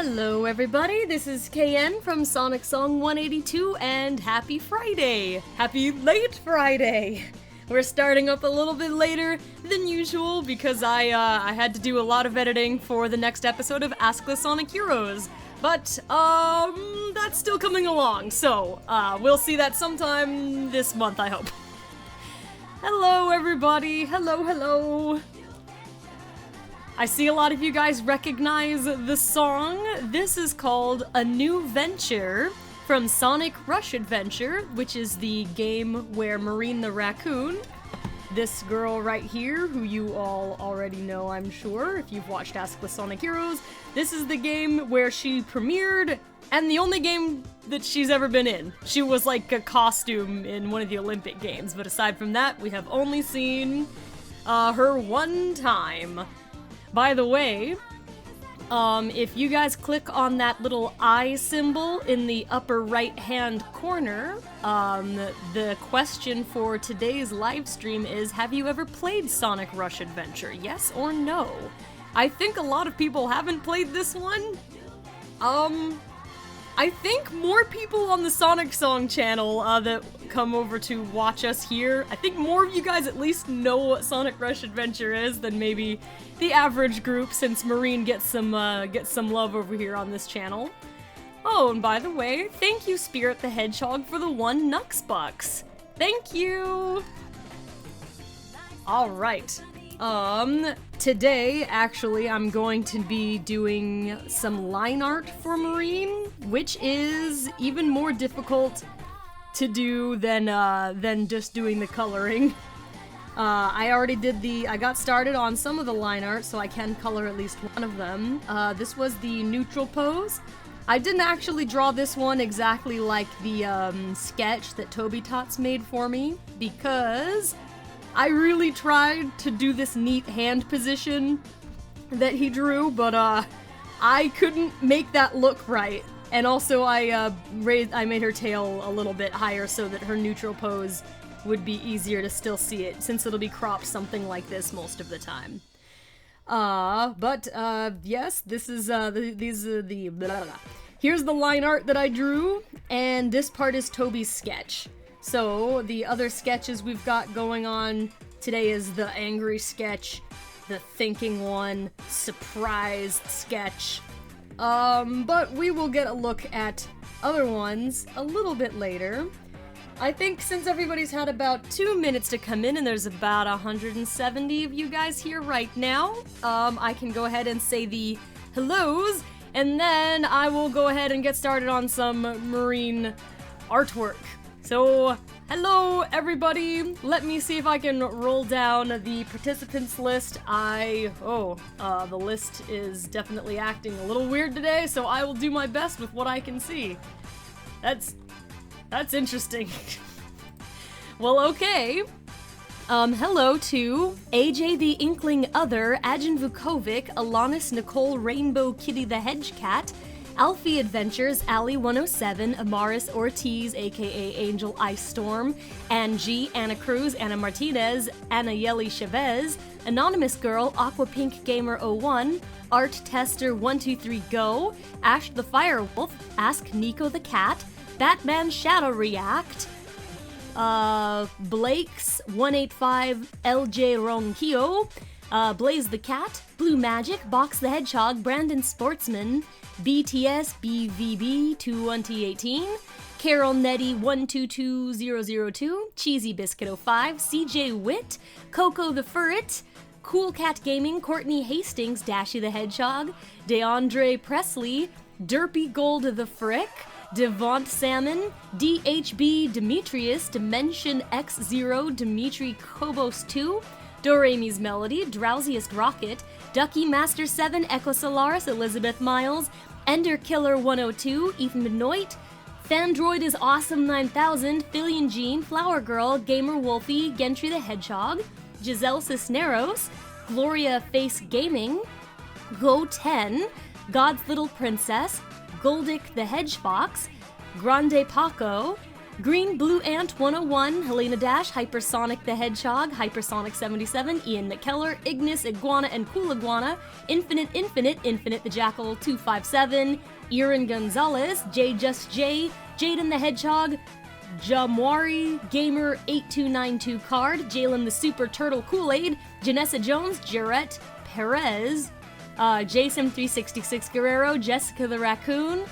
Hello everybody, this is KN from Sonic Song 182, and happy Friday! Happy late Friday! We're starting up a little bit later than usual because I had to do a lot of editing for the next episode of Ask the Sonic Heroes. But, that's still coming along, so, we'll see that sometime this month, I hope. Hello everybody, hello. I see a lot of you guys recognize the song. This is called A New Venture from Sonic Rush Adventure, which is the game where Marine the Raccoon, this girl right here, who you all already know, I'm sure, if you've watched Ask the Sonic Heroes, this is the game where she premiered, and the only game that she's ever been in. She was like a costume in one of the Olympic Games, but aside from that, we have only seen her one time. By the way, if you guys click on that little eye symbol in the upper right-hand corner, the question for today's live stream is, have you ever played Sonic Rush Adventure? Yes or no? I think a lot of people haven't played this one. I think more people on the Sonic Song channel that come over to watch us here, I think more of you guys at least know what Sonic Rush Adventure is than maybe the average group, since Marine gets some love over here on this channel. Oh, and by the way, thank you Spirit the Hedgehog for the 1 Nux Bucks. Thank you! Alright. Today, actually, I'm going to be doing some line art for Marine, which is even more difficult to do than just doing the coloring. I got started on some of the line art, so I can color at least one of them. This was the neutral pose. I didn't actually draw this one exactly like the sketch that Toby Tots made for me, because I really tried to do this neat hand position that he drew, but I couldn't make that look right. And also I made her tail a little bit higher so that her neutral pose would be easier to still see it, since it'll be cropped something like this most of the time. Yes, this is, these are the blah, blah, blah. Here's the line art that I drew, and this part is Toby's sketch. So, the other sketches we've got going on today is the angry sketch, the thinking one, surprised sketch. But we will get a look at other ones a little bit later. I think since everybody's had about 2 minutes to come in, and there's about 170 of you guys here right now, I can go ahead and say the hellos, and then I will go ahead and get started on some Marine artwork. So, hello everybody! Let me see if I can roll down the participants list. The list is definitely acting a little weird today, so I will do my best with what I can see. That's interesting. Well, okay. Hello to AJ the Inkling Other, Ajin Vukovic, Alanis Nicole Rainbow Kitty the Hedge Cat, Alfie Adventures, Ali107, Amaris Ortiz, aka Angel Ice Storm, Angie, Anna Cruz, Anna Martinez, Anna Yeli Chavez, Anonymous Girl, Aqua Pink Gamer 01, Art Tester 123 Go, Ash the Firewolf, Ask Nico the Cat, Batman Shadow React, Blake's 185 LJ Ronkio, Blaze the Cat, Blue Magic, Box the Hedgehog, Brandon Sportsman, BTS BVB 21T18, Carol Nettie 122002, Cheesy Biscuit 05, CJ Witt, Coco the Furret, Cool Cat Gaming, Courtney Hastings, Dashy the Hedgehog, DeAndre Presley, Derpy Gold the Frick, Devont Salmon, DHB Demetrius, Dimension X0, Dimitri Kobos 2, Doremi's Melody, Drowsiest Rocket, Ducky Master 7, Echo Solaris, Elizabeth Miles, Ender Killer 102, Ethan Benoit, Fandroid is Awesome 9000, Fillion Jean, Flower Girl, Gamer Wolfie, Gentry the Hedgehog, Giselle Cisneros, Gloria Face Gaming, Go 10, God's Little Princess, Goldick the Hedgefox, Grande Paco, Green Blue Ant 101, Helena Dash, Hypersonic the Hedgehog, Hypersonic 77, Ian McKellar, Ignis, Iguana, and Cool Iguana, Infinite the Jackal 257, Erin Gonzalez, J Just J, Jaden the Hedgehog, Jamwari Gamer 8292 Card, Jalen the Super Turtle Kool-Aid, Janessa Jones, Jarrett Perez, Jason 366 Guerrero, Jessica the Raccoon,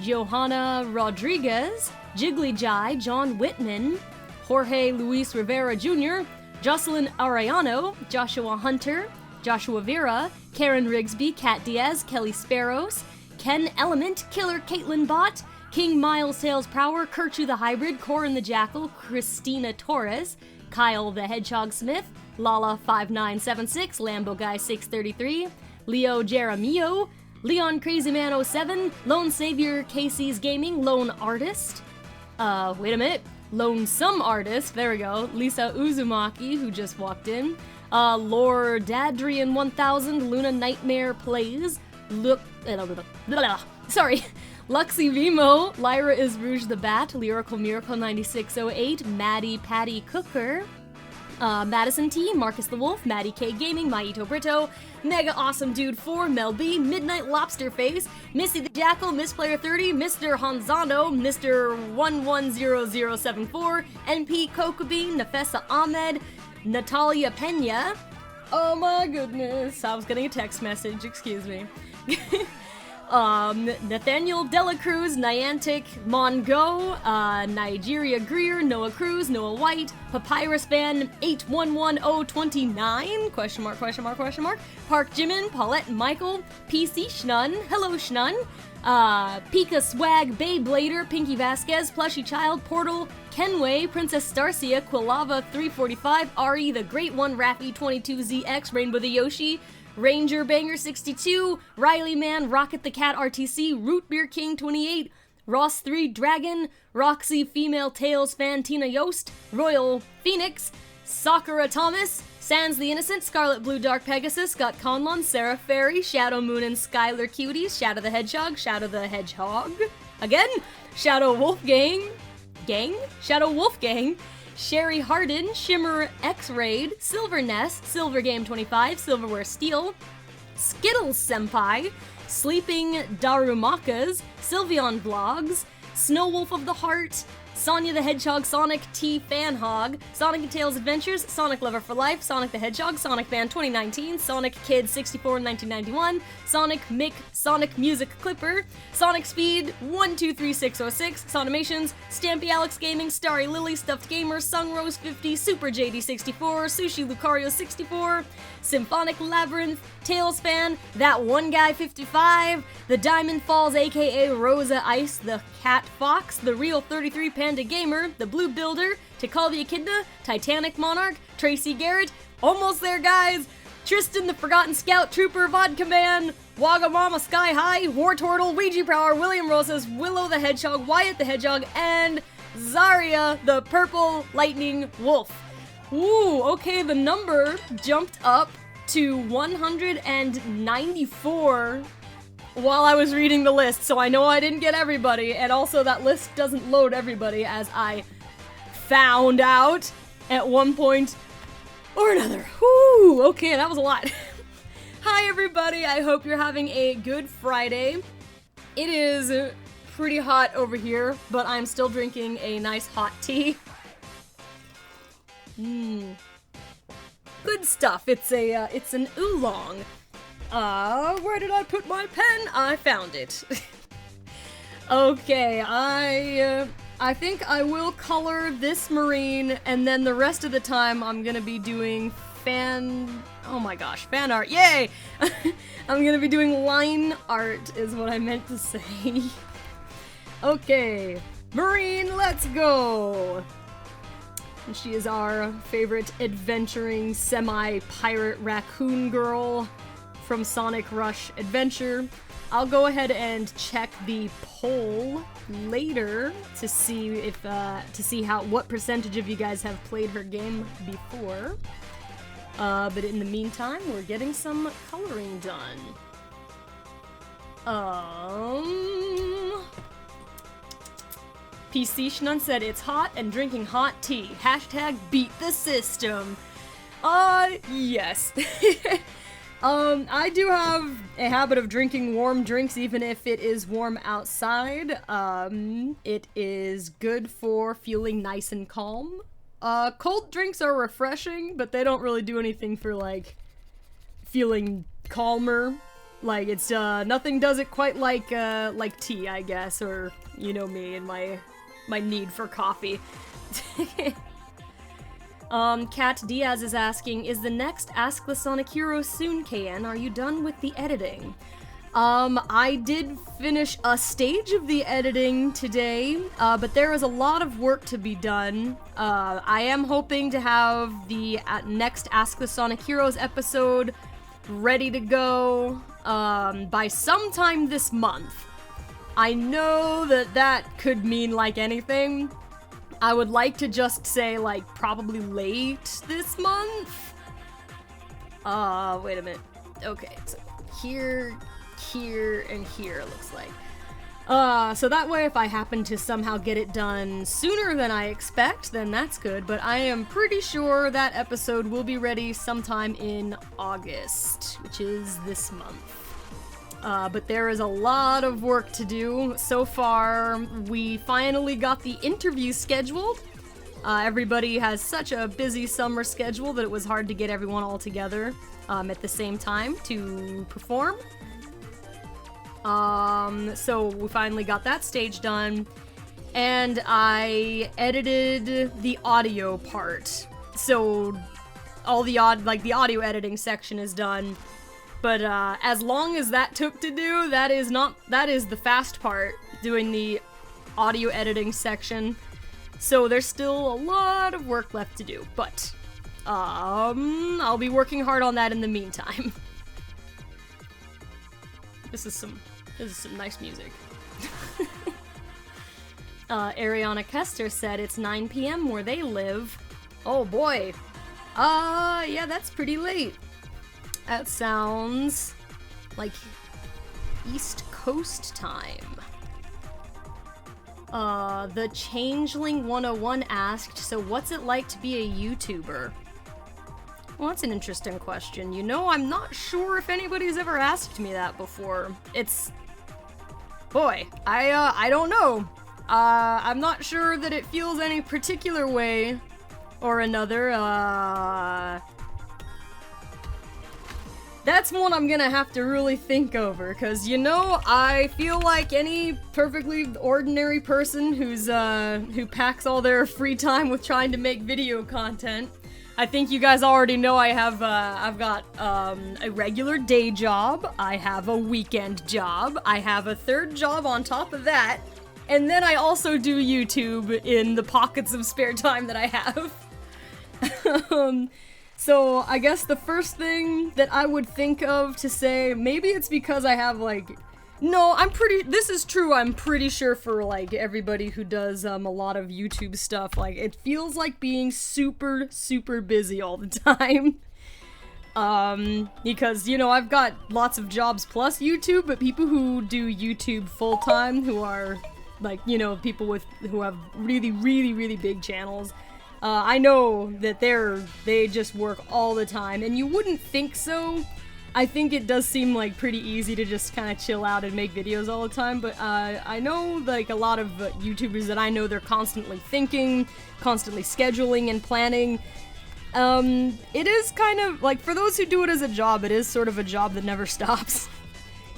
Johanna Rodriguez, Jiggly Jai, John Whitman, Jorge Luis Rivera Jr., Jocelyn Arellano, Joshua Hunter, Joshua Vera, Karen Rigsby, Kat Diaz, Kelly Sparrows, Ken Element, Killer Caitlin Bott, King Miles Tails Prower, Kirchu the Hybrid, Corin the Jackal, Christina Torres, Kyle the Hedgehog Smith, Lala 5976, Lambo Guy 633, Leo Jeremio, Leon Crazyman 07, Lone Savior Casey's Gaming, Lone Artist, wait a minute, Lonesome Artist, there we go, Lisa Uzumaki, who just walked in, Lord Adrian 1000, Luna Nightmare Plays, Luxy Vimo, Lyra is Rouge the Bat, Lyrical Miracle 9608, Maddie Patty Cooker, Madison T, Marcus the Wolf, Maddie K Gaming, Maito Brito, Mega Awesome Dude 4, Mel B, Midnight Lobster Face, Missy the Jackal, Miss Player 30, Mr. Hanzano, Mr. 110074, NP Kokobin, Nafessa Ahmed, Natalia Pena. Oh my goodness, I was getting a text message, excuse me. Nathaniel Delacruz, Niantic, Mongo, Nigeria Greer, Noah Cruz, Noah White, Papyrus Fan 811029, question mark, Park Jimin, Paulette Michael, PC Schnun, hello Schnun, Pika Swag, Beyblader, Pinky Vasquez, Plushy Child, Portal, Kenway, Princess Starcia, Quilava 345, Ari the Great One, Raffy 22ZX, Rainbow the Yoshi, Ranger Banger 62, Riley Man, Rocket the Cat RTC, Root Beer King 28, Ross 3 Dragon, Roxy Female Tails Fan Tina Yost, Royal Phoenix, Sakura Thomas, Sans the Innocent, Scarlet Blue Dark Pegasus, Scott Conlon, Sarah Ferry, Shadow Moon and Skylar Cuties, Shadow the Hedgehog, again, Shadow Wolfgang, Shadow Wolfgang, Sherry Harden, Shimmer X-Raid, Silver Nest, Silver Game 25, Silverware Steel, Skittles Senpai, Sleeping Darumakas, Sylveon Vlogs, Snow Wolf of the Heart, Sonya the Hedgehog, Sonic T Fanhog, Sonic and Tails Adventures, Sonic Lover for Life, Sonic the Hedgehog, Sonic Fan 2019, Sonic Kid 64 1991, Sonic Mick, Sonic Music Clipper, Sonic Speed 123606, Sonimations, Stampy Alex Gaming, Starry Lily, Stuffed Gamer, Sunrose 50, Super JD 64, Sushi Lucario 64, Symphonic Labyrinth, Tails Fan, That One Guy 55, The Diamond Falls aka Rosa Ice, The Cat Fox, The Real 33 Panda Gamer, The Blue Builder, Tikal the Echidna, Titanic Monarch, Tracy Garrett, almost there guys, Tristan the Forgotten Scout Trooper, Vodka Man, Wagamama Sky High, War Turtle, Ouija Power, William Rosas, Willow the Hedgehog, Wyatt the Hedgehog, and Zarya the Purple Lightning Wolf. Ooh, okay, the number jumped up to 194 while I was reading the list, so I know I didn't get everybody, and also that list doesn't load everybody, as I found out at one point or another. Whew, okay, that was a lot. Hi everybody, I hope you're having a good Friday. It is pretty hot over here, but I'm still drinking a nice hot tea. Good stuff. It's an oolong. Where did I put my pen? I found it. Okay, I think I will color this marine, and then the rest of the time I'm gonna be doing fan art. Yay! I'm gonna be doing line art is what I meant to say. Okay, marine, let's go! And she is our favorite adventuring semi-pirate raccoon girl from Sonic Rush Adventure. I'll go ahead and check the poll later to see if what percentage of you guys have played her game before. But in the meantime, we're getting some coloring done. PC Schnun said it's hot and drinking hot tea. Hashtag beat the system. Yes. I do have a habit of drinking warm drinks even if it is warm outside. It is good for feeling nice and calm. Cold drinks are refreshing, but they don't really do anything for, like, feeling calmer. Like, it's, nothing does it quite like tea, I guess, or, you know me and my need for coffee. Kat Diaz is asking, is the next Ask the Sonic Hero soon, KN? Are you done with the editing? I did finish a stage of the editing today, but there is a lot of work to be done. I am hoping to have the next Ask the Sonic Heroes episode ready to go, by sometime this month. I know that could mean, like, anything. I would like to just say, like, probably late this month. Wait a minute. Okay, so here, and here, it looks like. So that way if I happen to somehow get it done sooner than I expect, then that's good, but I am pretty sure that episode will be ready sometime in August, which is this month. But there is a lot of work to do. So far, we finally got the interview scheduled. Everybody has such a busy summer schedule that it was hard to get everyone all together at the same time to perform. So we finally got that stage done, and I edited the audio part. So all the audio editing section is done. But as long as that took to do, that is the fast part, doing the audio editing section. So there's still a lot of work left to do, but I'll be working hard on that in the meantime. This is some nice music. Ariana Kester said it's 9 p.m. where they live. Oh boy. Yeah, that's pretty late. That sounds like East Coast time. The Changeling 101 asked, so what's it like to be a YouTuber? Well, that's an interesting question. You know, I'm not sure if anybody's ever asked me that before. Boy, I don't know. I'm not sure that it feels any particular way or another. That's one I'm gonna have to really think over, cause you know, I feel like any perfectly ordinary person who packs all their free time with trying to make video content. I think you guys already know I've got a regular day job, I have a weekend job, I have a third job on top of that, and then I also do YouTube in the pockets of spare time that I have. So I guess the first thing that I would think of to say, maybe it's because I have this is true, I'm pretty sure for like everybody who does a lot of YouTube stuff, like it feels like being super, super busy all the time. Because, you know, I've got lots of jobs plus YouTube, but people who do YouTube full-time, who are like, you know, people who have really, really, really big channels, I know that they just work all the time, and you wouldn't think so. I think it does seem like pretty easy to just kind of chill out and make videos all the time, but I know like a lot of YouTubers that I know, they're constantly thinking, constantly scheduling and planning. It is kind of like, for those who do it as a job, it is sort of a job that never stops.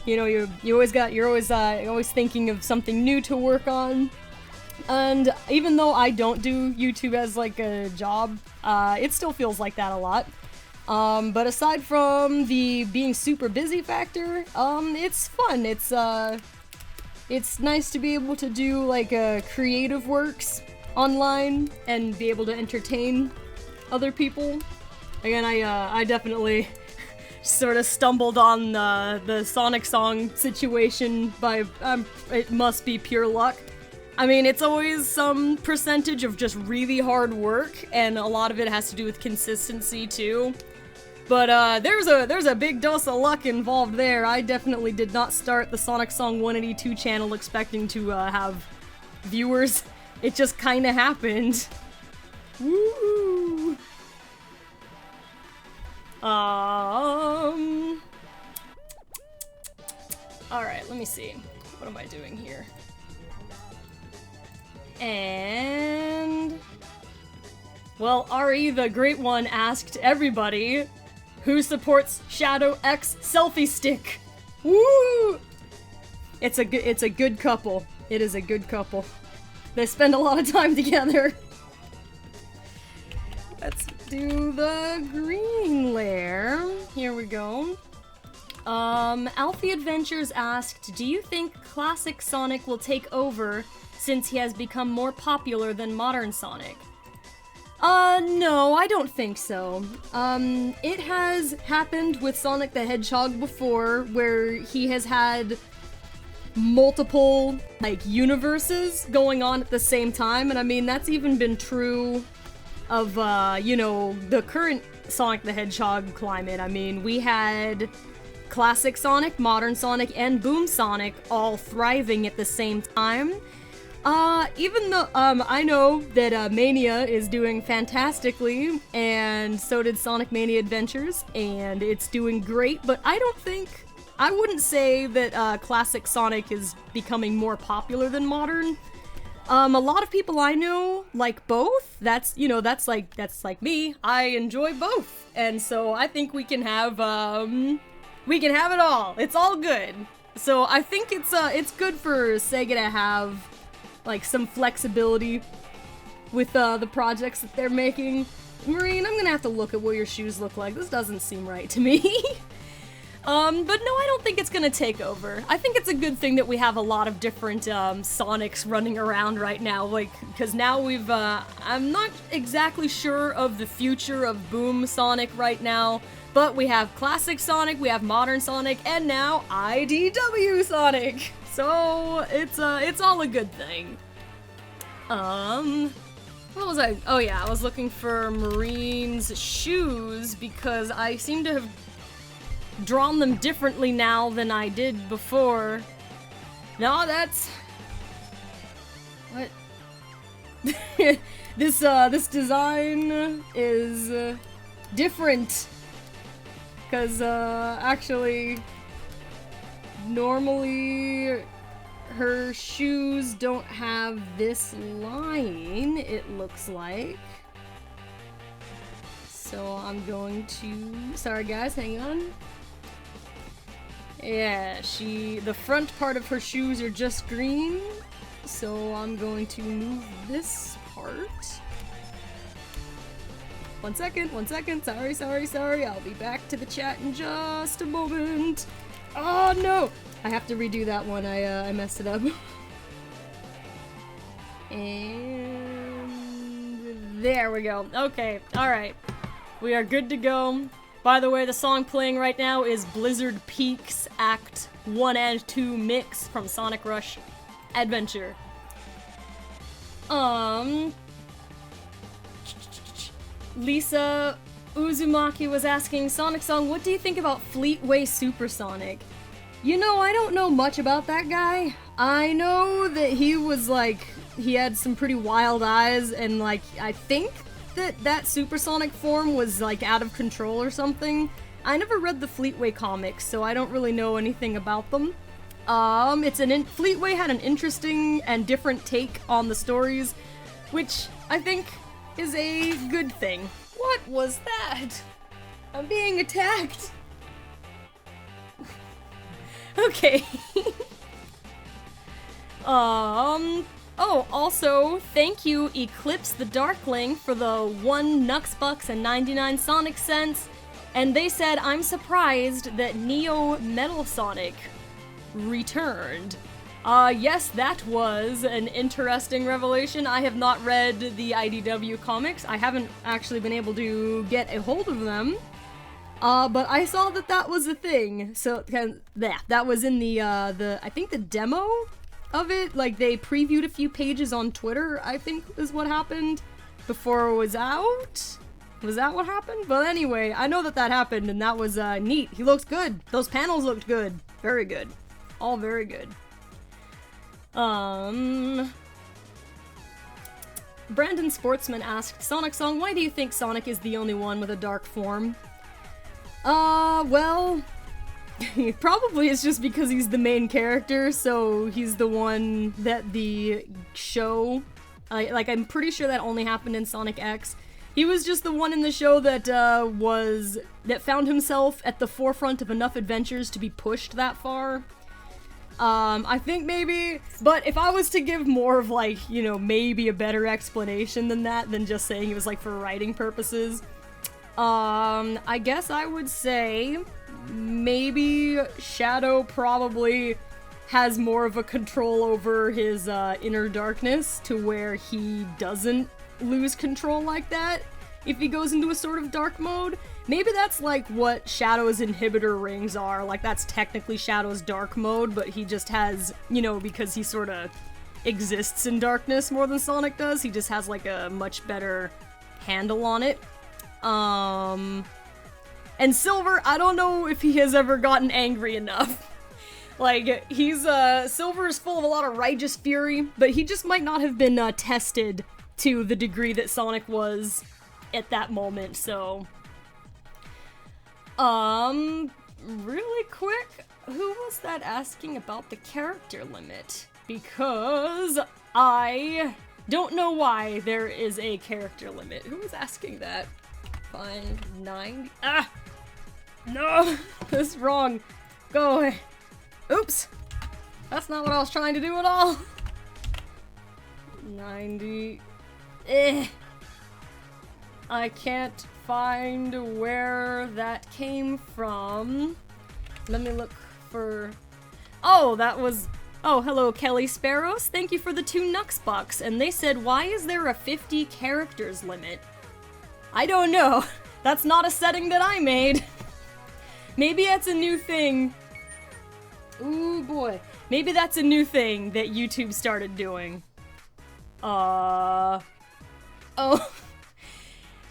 You know, you're always thinking of something new to work on. And even though I don't do YouTube as like a job, it still feels like that a lot. But aside from the being super busy factor, it's fun. It's nice to be able to do like creative works online and be able to entertain other people. Again, I definitely sort of stumbled on the Sonic Song situation by, it must be pure luck. I mean, it's always some percentage of just really hard work, and a lot of it has to do with consistency too. But there's a big dose of luck involved there. I definitely did not start the Sonic Song 182 channel expecting to have viewers. It just kinda happened. Woo! Alright, let me see. What am I doing here? And... well, Ari the Great One asked everybody who supports Shadow X Selfie Stick. Woo! It's a good couple. It is a good couple. They spend a lot of time together. Let's do the green layer. Here we go. Alfie Adventures asked, do you think classic Sonic will take over since he has become more popular than modern Sonic? No, I don't think so. It has happened with Sonic the Hedgehog before, where he has had multiple, like, universes going on at the same time, and I mean, that's even been true of, you know, the current Sonic the Hedgehog climate. I mean, we had classic Sonic, modern Sonic, and Boom Sonic all thriving at the same time. Even though, I know that, Mania is doing fantastically, and so did Sonic Mania Adventures, and it's doing great, but I wouldn't say that, classic Sonic is becoming more popular than modern. A lot of people I know like both. That's like me. I enjoy both, and so I think we can have it all. It's all good. So I think it's good for Sega to have, like, some flexibility with, the projects that they're making. Marine, I'm gonna have to look at what your shoes look like. This doesn't seem right to me. But no, I don't think it's gonna take over. I think it's a good thing that we have a lot of different, Sonics running around right now, like, because now we've, I'm not exactly sure of the future of Boom Sonic right now, but we have Classic Sonic, we have Modern Sonic, and now IDW Sonic! So, it's all a good thing. What was I? Oh yeah, I was looking for Marine's shoes, because I seem to have drawn them differently now than I did before. No, that's... what? This design is, different. Because, actually, normally her shoes don't have this line, it looks like. So I'm going to... sorry guys, hang on. Yeah, the front part of her shoes are just green, so I'm going to move this part. One second, sorry, I'll be back to the chat in just a moment. Oh no! I have to redo that one, I messed it up. And there we go. Okay, alright. We are good to go. By the way, the song playing right now is Blizzard Peaks Act 1 and 2 Mix from Sonic Rush Adventure. Lisa Uzumaki was asking, Sonic Song, what do you think about Fleetway Supersonic? You know, I don't know much about that guy. I know that he was, like, he had some pretty wild eyes, and, like, I think that supersonic form was, like, out of control or something. I never read the Fleetway comics, so I don't really know anything about them. Fleetway had an interesting and different take on the stories, which I think is a good thing. What was that? I'm being attacked. Okay. Oh, also, thank you Eclipse the Darkling for the 1 Nux Bucks and 99 Sonic Cents. And they said, I'm surprised that Neo Metal Sonic returned. Yes, that was an interesting revelation. I have not read the IDW comics. I haven't actually been able to get a hold of them. But I saw that that was a thing. So, that was in the I think the demo of it. Like, they previewed a few pages on Twitter, I think is what happened, before it was out? Was that what happened? But anyway, I know that that happened, and that was, neat. He looks good. Those panels looked good. Very good. All very good. Brandon Sportsman asked, Sonic Song, why do you think Sonic is the only one with a dark form? Well, probably it's just because he's the main character, so he's the one that the show, like, I'm pretty sure that only happened in Sonic X. He was just the one in the show that, that found himself at the forefront of enough adventures to be pushed that far. I think maybe, but if I was to give more of, like, you know, maybe a better explanation than that, than just saying it was, like, for writing purposes, I guess I would say maybe Shadow probably has more of a control over his, inner darkness to where he doesn't lose control like that if he goes into a sort of dark mode. Maybe that's like what Shadow's inhibitor rings are, like that's technically Shadow's dark mode, but he just has, you know, because he sort of exists in darkness more than Sonic does, he just has like a much better handle on it. And Silver, I don't know if he has ever gotten angry enough. Like, he's, Silver is full of a lot of righteous fury, but he just might not have been, tested to the degree that Sonic was at that moment, so... really quick, who was that asking about the character limit? Because I don't know why there is a character limit. Who was asking that? Find 90. Ah! No! This is wrong. Go away. Oops! That's not what I was trying to do at all. 90. I can't find where that came from. Let me look for... Oh, that was... Oh, hello, Kelly Sparrows. Thank you for the 2 Nux bucks. And they said, why is there a 50 characters limit? I don't know. That's not a setting that I made. Maybe that's a new thing. Ooh, boy. Maybe that's a new thing that YouTube started doing. Oh.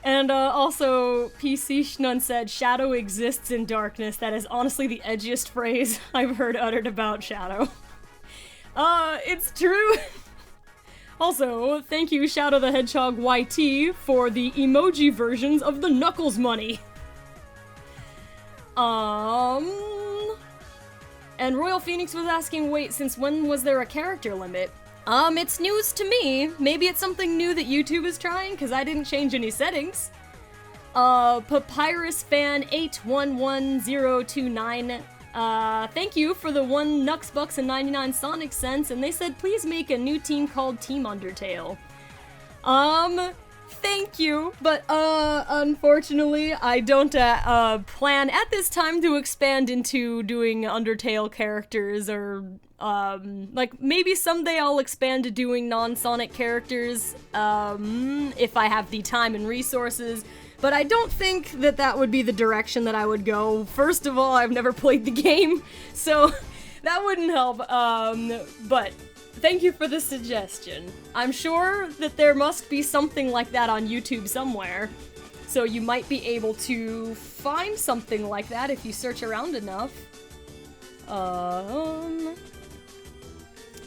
And also, PC Schnun said, Shadow exists in darkness. That is honestly the edgiest phrase I've heard uttered about Shadow. It's true. Also, thank you, Shadow the Hedgehog YT, for the emoji versions of the Knuckles money. And Royal Phoenix was asking, wait, since when was there a character limit? It's news to me. Maybe it's something new that YouTube is trying, because I didn't change any settings. Papyrus Fan 811029, thank you for the 1 Nux Bucks and 99 Sonic Cents, and they said please make a new team called Team Undertale. Thank you, but, unfortunately, I don't, plan at this time to expand into doing Undertale characters, or, like, maybe someday I'll expand to doing non-Sonic characters, if I have the time and resources, but I don't think that that would be the direction that I would go. First of all, I've never played the game, so that wouldn't help, but... Thank you for the suggestion. I'm sure that there must be something like that on YouTube somewhere, so you might be able to find something like that if you search around enough.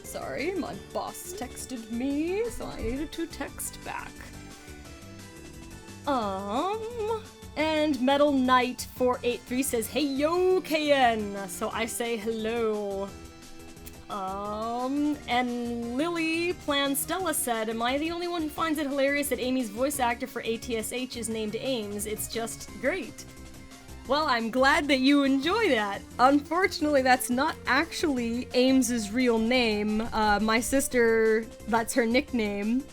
Sorry, my boss texted me, so I needed to text back. And Metal Knight 483 says, hey yo, KN! So I say hello. And Lily Planstella said, am I the only one who finds it hilarious that Amy's voice actor for ATSH is named Ames? It's just great. Well, I'm glad that you enjoy that. Unfortunately, that's not actually Ames's real name. My sister, that's her nickname.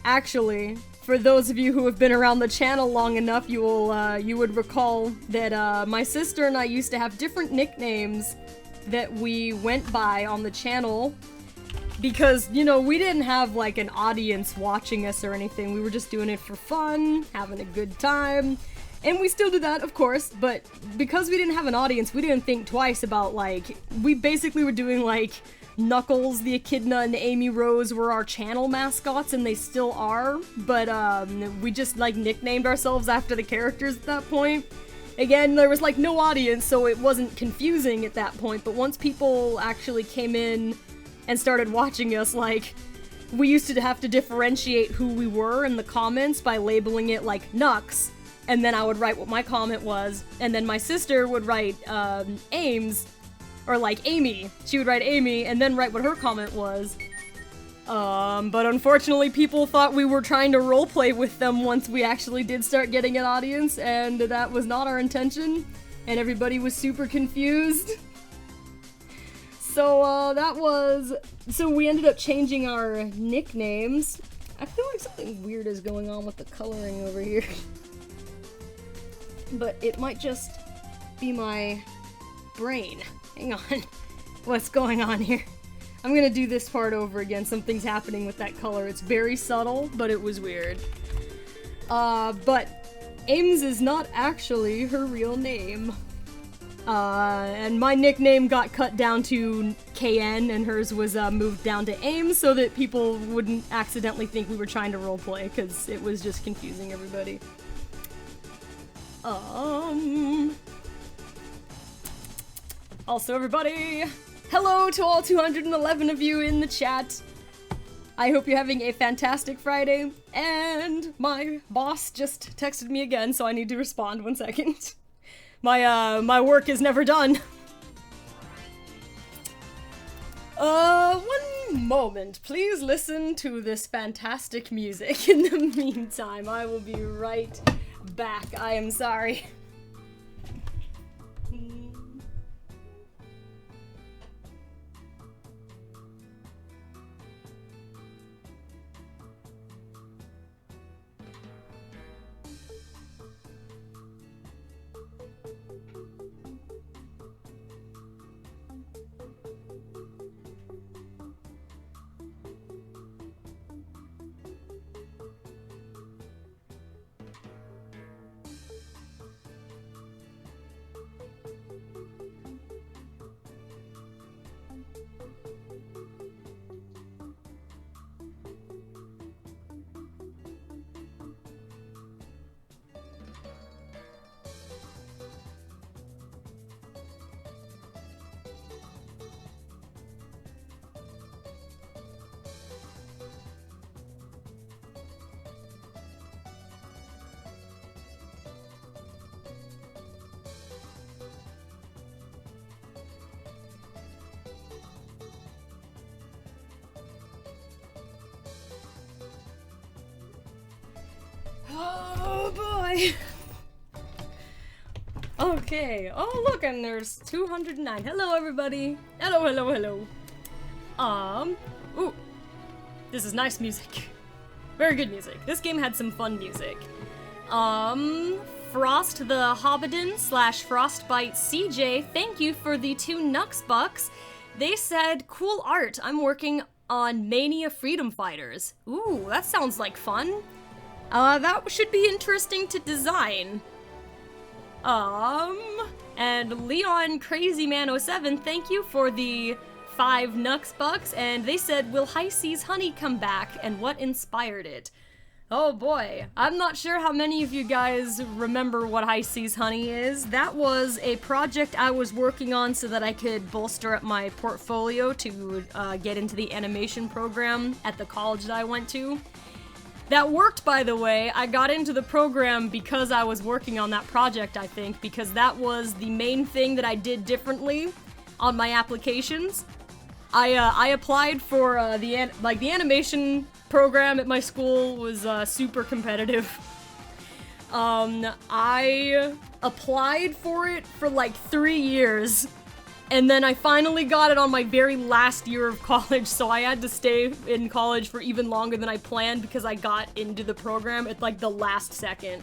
Actually, for those of you who have been around the channel long enough, you would recall that, my sister and I used to have different nicknames that we went by on the channel because, you know, we didn't have like an audience watching us or anything. We were just doing it for fun, having a good time, and we still do that, of course, but because we didn't have an audience, we didn't think twice about, like, we basically were doing, like, Knuckles, the Echidna, and Amy Rose were our channel mascots, and they still are, but we just, like, nicknamed ourselves after the characters at that point. Again, there was, like, no audience, so it wasn't confusing at that point, but once people actually came in and started watching us, like, we used to have to differentiate who we were in the comments by labeling it like Nux, and then I would write what my comment was, and then my sister would write Ames, or like Amy. She would write Amy, and then write what her comment was. But unfortunately people thought we were trying to roleplay with them once we actually did start getting an audience, and that was not our intention, and everybody was super confused. So we ended up changing our nicknames. I feel like something weird is going on with the coloring over here. But it might just be my brain. Hang on. What's going on here? I'm gonna do this part over again. Something's happening with that color. It's very subtle, but it was weird. But Ames is not actually her real name. And my nickname got cut down to KN, and hers was moved down to Ames so that people wouldn't accidentally think we were trying to roleplay, because it was just confusing everybody. Also, everybody, hello to all 211 of you in the chat. I hope you're having a fantastic Friday, and my boss just texted me again, so I need to respond 1 second. My work is never done. One moment. Please listen to this fantastic music. In the meantime, I will be right back. I am sorry. Oh boy. Okay. Oh look, and there's 209. Hello everybody. Hello, hello, hello. Ooh. This is nice music. Very good music. This game had some fun music. Frost the Hobbidin / Frostbite CJ, thank you for the 2 Nux bucks. They said, cool art. I'm working on Mania Freedom Fighters. Ooh, that sounds like fun. That should be interesting to design. And Leon Crazyman07, thank you for the 5 Nux bucks, and they said, will High Seas Honey come back, and what inspired it? Oh boy, I'm not sure how many of you guys remember what High Seas Honey is. That was a project I was working on so that I could bolster up my portfolio to get into the animation program at the college that I went to. That worked, by the way. I got into the program because I was working on that project, I think, because that was the main thing that I did differently on my applications. I applied for the animation program at my school was super competitive. I applied for it for like 3 years, and then I finally got it on my very last year of college, so I had to stay in college for even longer than I planned because I got into the program at like the last second.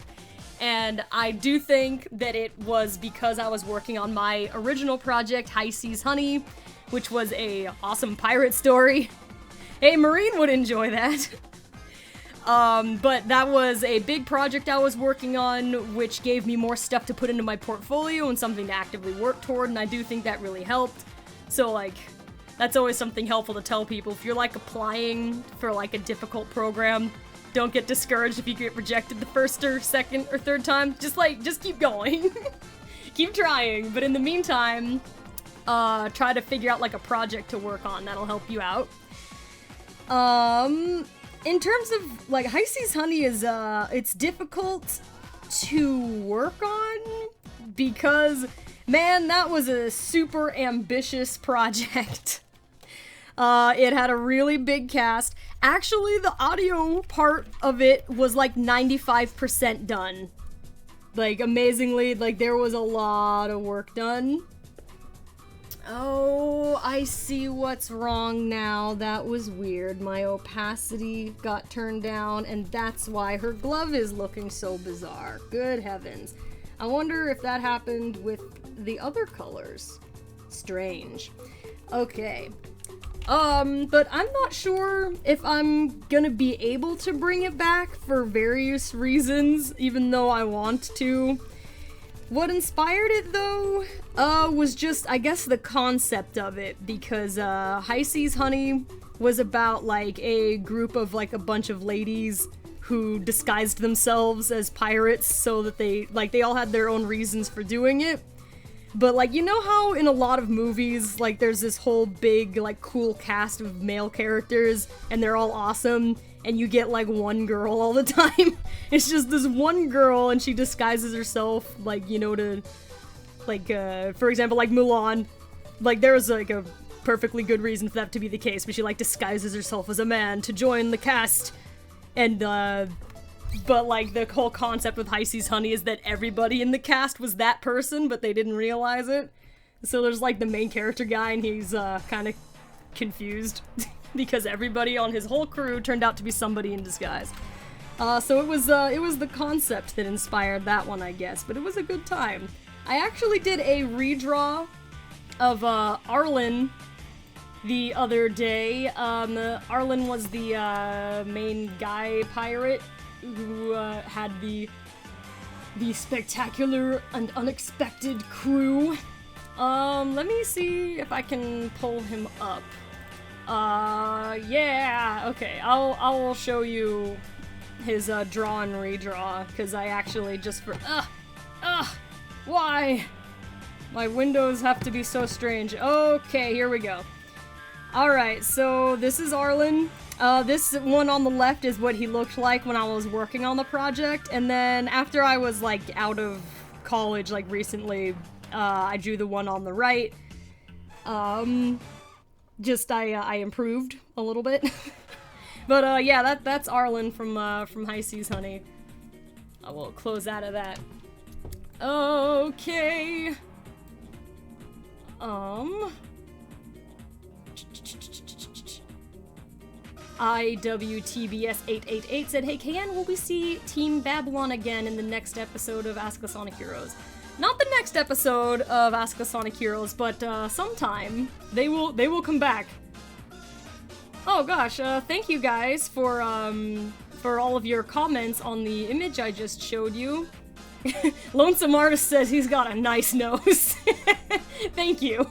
And I do think that it was because I was working on my original project, High Seas Honey, which was a awesome pirate story. Hey, Marine would enjoy that. But that was a big project I was working on, which gave me more stuff to put into my portfolio and something to actively work toward, and I do think that really helped. So, like, that's always something helpful to tell people. If you're, like, applying for, like, a difficult program, don't get discouraged if you get rejected the first or second or third time. Just keep going. Keep trying. But in the meantime, try to figure out, like, a project to work on. That'll help you out. In terms of, like, High Seas Honey is, it's difficult to work on because, man, that was a super ambitious project. It had a really big cast. Actually, the audio part of it was like 95% done. Like, amazingly, like, there was a lot of work done. Oh, I see what's wrong now. That was weird. My opacity got turned down, and that's why her glove is looking so bizarre. Good heavens. I wonder if that happened with the other colors. Strange. Okay. But I'm not sure if I'm gonna be able to bring it back for various reasons, even though I want to. What inspired it, though, was just, I guess, the concept of it, because, High Seas Honey was about, like, a group of, like, a bunch of ladies who disguised themselves as pirates so that they all had their own reasons for doing it. But, like, you know how in a lot of movies, like, there's this whole big, like, cool cast of male characters, and they're all awesome, and you get, like, one girl all the time? It's just this one girl, and she disguises herself, like, you know, to, like, for example, like, Mulan. Like, there was, like, a perfectly good reason for that to be the case, but she, like, disguises herself as a man to join the cast, and, but, like, the whole concept with High Seas Honey is that everybody in the cast was that person, but they didn't realize it. So there's, like, the main character guy, and he's, kind of confused because everybody on his whole crew turned out to be somebody in disguise. So it was the concept that inspired that one, I guess, but it was a good time. I actually did a redraw of, Arlen the other day. Arlen was the, main guy pirate who had the spectacular and unexpected crew. Let me see if I can pull him up. Yeah, okay, I'll show you his, draw and redraw, because I actually just why? My windows have to be so strange. Okay, here we go. Alright, so this is Arlen. This one on the left is what he looked like when I was working on the project, and then after I was, like, out of college, like, recently, I drew the one on the right. I improved a little bit. But, yeah, that's Arlen from High Seas Honey. I will close out of that. Okay. IWTBS888 said, "Hey KN, will we see Team Babylon again in the next episode of Ask the Sonic Heroes?" Not the next episode of Ask the Sonic Heroes, but sometime they will come back. Oh gosh, thank you guys for all of your comments on the image I just showed you. Lonesome Artist says he's got a nice nose. Thank you.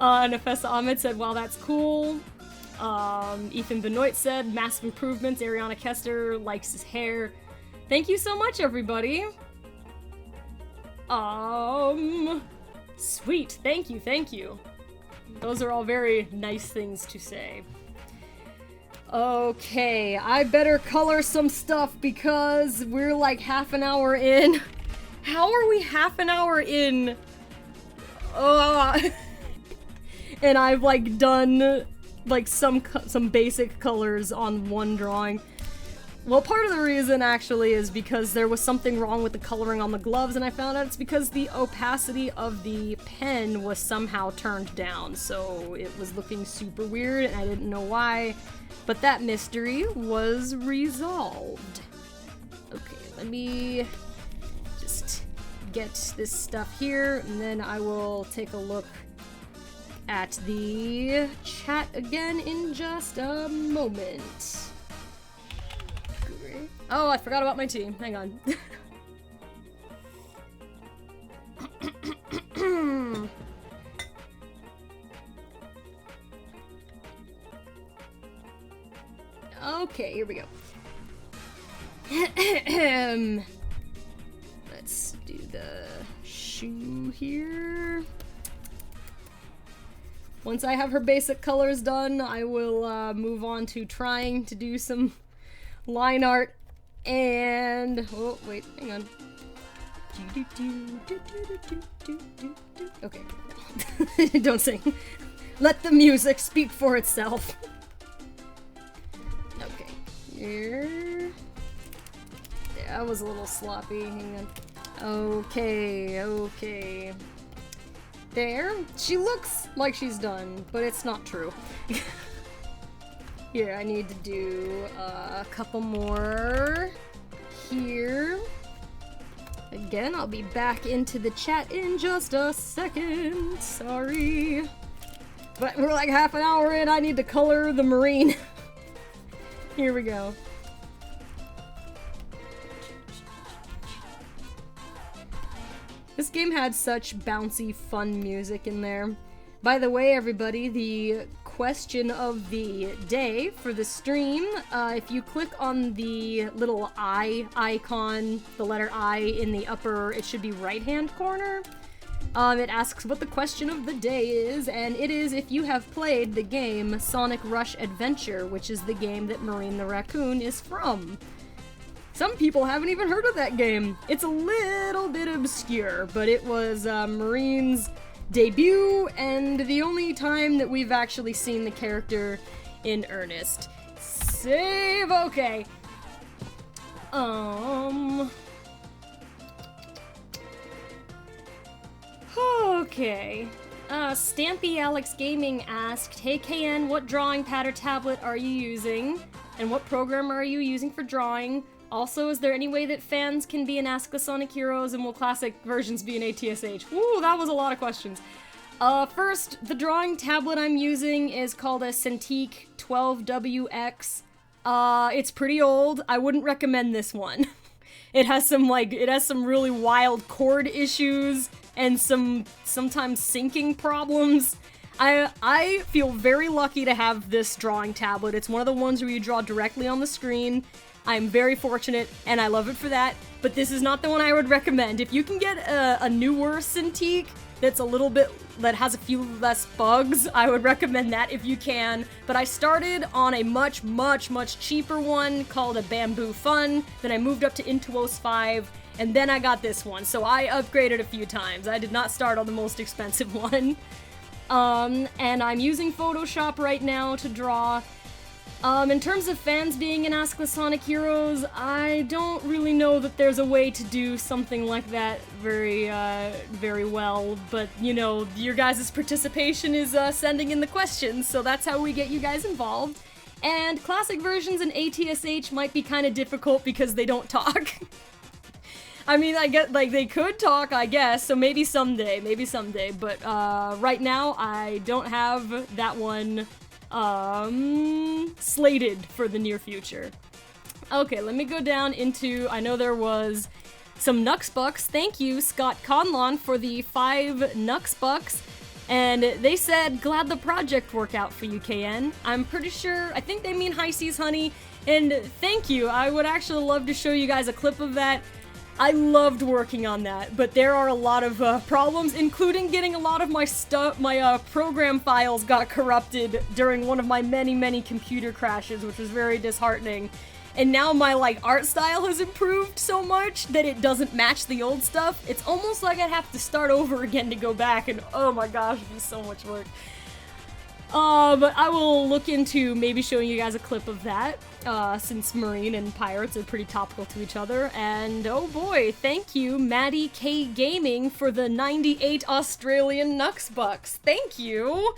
Nefessa Ahmed said, "Wow, that's cool." Ethan Benoit said, "Massive improvements. Ariana Kester likes his hair." Thank you so much, everybody. Sweet. Thank you. Those are all very nice things to say. Okay, I better color some stuff because we're like half an hour in. How are we half an hour in? And I've like done like some basic colors on one drawing. Well, part of the reason actually is because there was something wrong with the coloring on the gloves, and I found out it's because the opacity of the pen was somehow turned down, so it was looking super weird and I didn't know why, but that mystery was resolved. Okay, let me just get this stuff here, and then I will take a look at the chat again in just a moment. Oh, I forgot about my team. Hang on. Okay, here we go. Let's do the shoe here. Once I have her basic colors done, I will move on to trying to do some line art and... oh, wait, hang on. Okay. Don't sing. Let the music speak for itself. Okay. Here. That was a little sloppy. Hang on. Okay, okay. There. She looks like she's done, but it's not true. Here, I need to do a couple more here. Again, I'll be back into the chat in just a second. Sorry. But we're like half an hour in, I need to color the marine. Here we go. This game had such bouncy, fun music in there. By the way, everybody, the question of the day for the stream, if you click on the little I icon, the letter I in the upper, it should be right-hand corner, it asks what the question of the day is, and it is if you have played the game Sonic Rush Adventure, which is the game that Marine the Raccoon is from. Some people haven't even heard of that game. It's a little bit obscure, but it was Marine's debut and the only time that we've actually seen the character in earnest. Save, okay. Okay. Stampy Alex Gaming asked, hey KN, what drawing pad or tablet are you using? And what program are you using for drawing? Also, is there any way that fans can be in Ask the Sonic Heroes, and will classic versions be in ATSH? Ooh, that was a lot of questions. First, the drawing tablet I'm using is called a Cintiq 12WX. It's pretty old. I wouldn't recommend this one. It has some really wild chord issues and sometimes syncing problems. I feel very lucky to have this drawing tablet. It's one of the ones where you draw directly on the screen. I'm very fortunate, and I love it for that, but this is not the one I would recommend. If you can get a newer Cintiq that has a few less bugs, I would recommend that if you can. But I started on a much, much, much cheaper one called a Bamboo Fun, then I moved up to Intuos 5, and then I got this one, so I upgraded a few times. I did not start on the most expensive one. And I'm using Photoshop right now to draw. In terms of fans being in Ask the Sonic Heroes, I don't really know that there's a way to do something like that very well, but, you know, your guys' participation is, sending in the questions, so that's how we get you guys involved. And classic versions in ATSH might be kind of difficult because they don't talk. I mean, I get, like, they could talk, I guess, so maybe someday, but, right now, I don't have that one slated for the near future. Okay, let me go down into, I know there was some Nux Bucks. Thank you, Scott Conlon, for the 5 Nux Bucks. And they said, glad the project worked out for you, KN. I'm pretty sure, I think they mean High Seas Honey. And thank you, I would actually love to show you guys a clip of that. I loved working on that, but there are a lot of problems, including getting a lot of my program files got corrupted during one of my many computer crashes, which was very disheartening. And now my, like, art style has improved so much that it doesn't match the old stuff. It's almost like I'd have to start over again to go back, and oh my gosh, it'd be so much work. But I will look into maybe showing you guys a clip of that, since Marine and Pirates are pretty topical to each other. And oh boy, thank you, Maddie K Gaming, for the 98 Australian Nux Bucks. Thank you!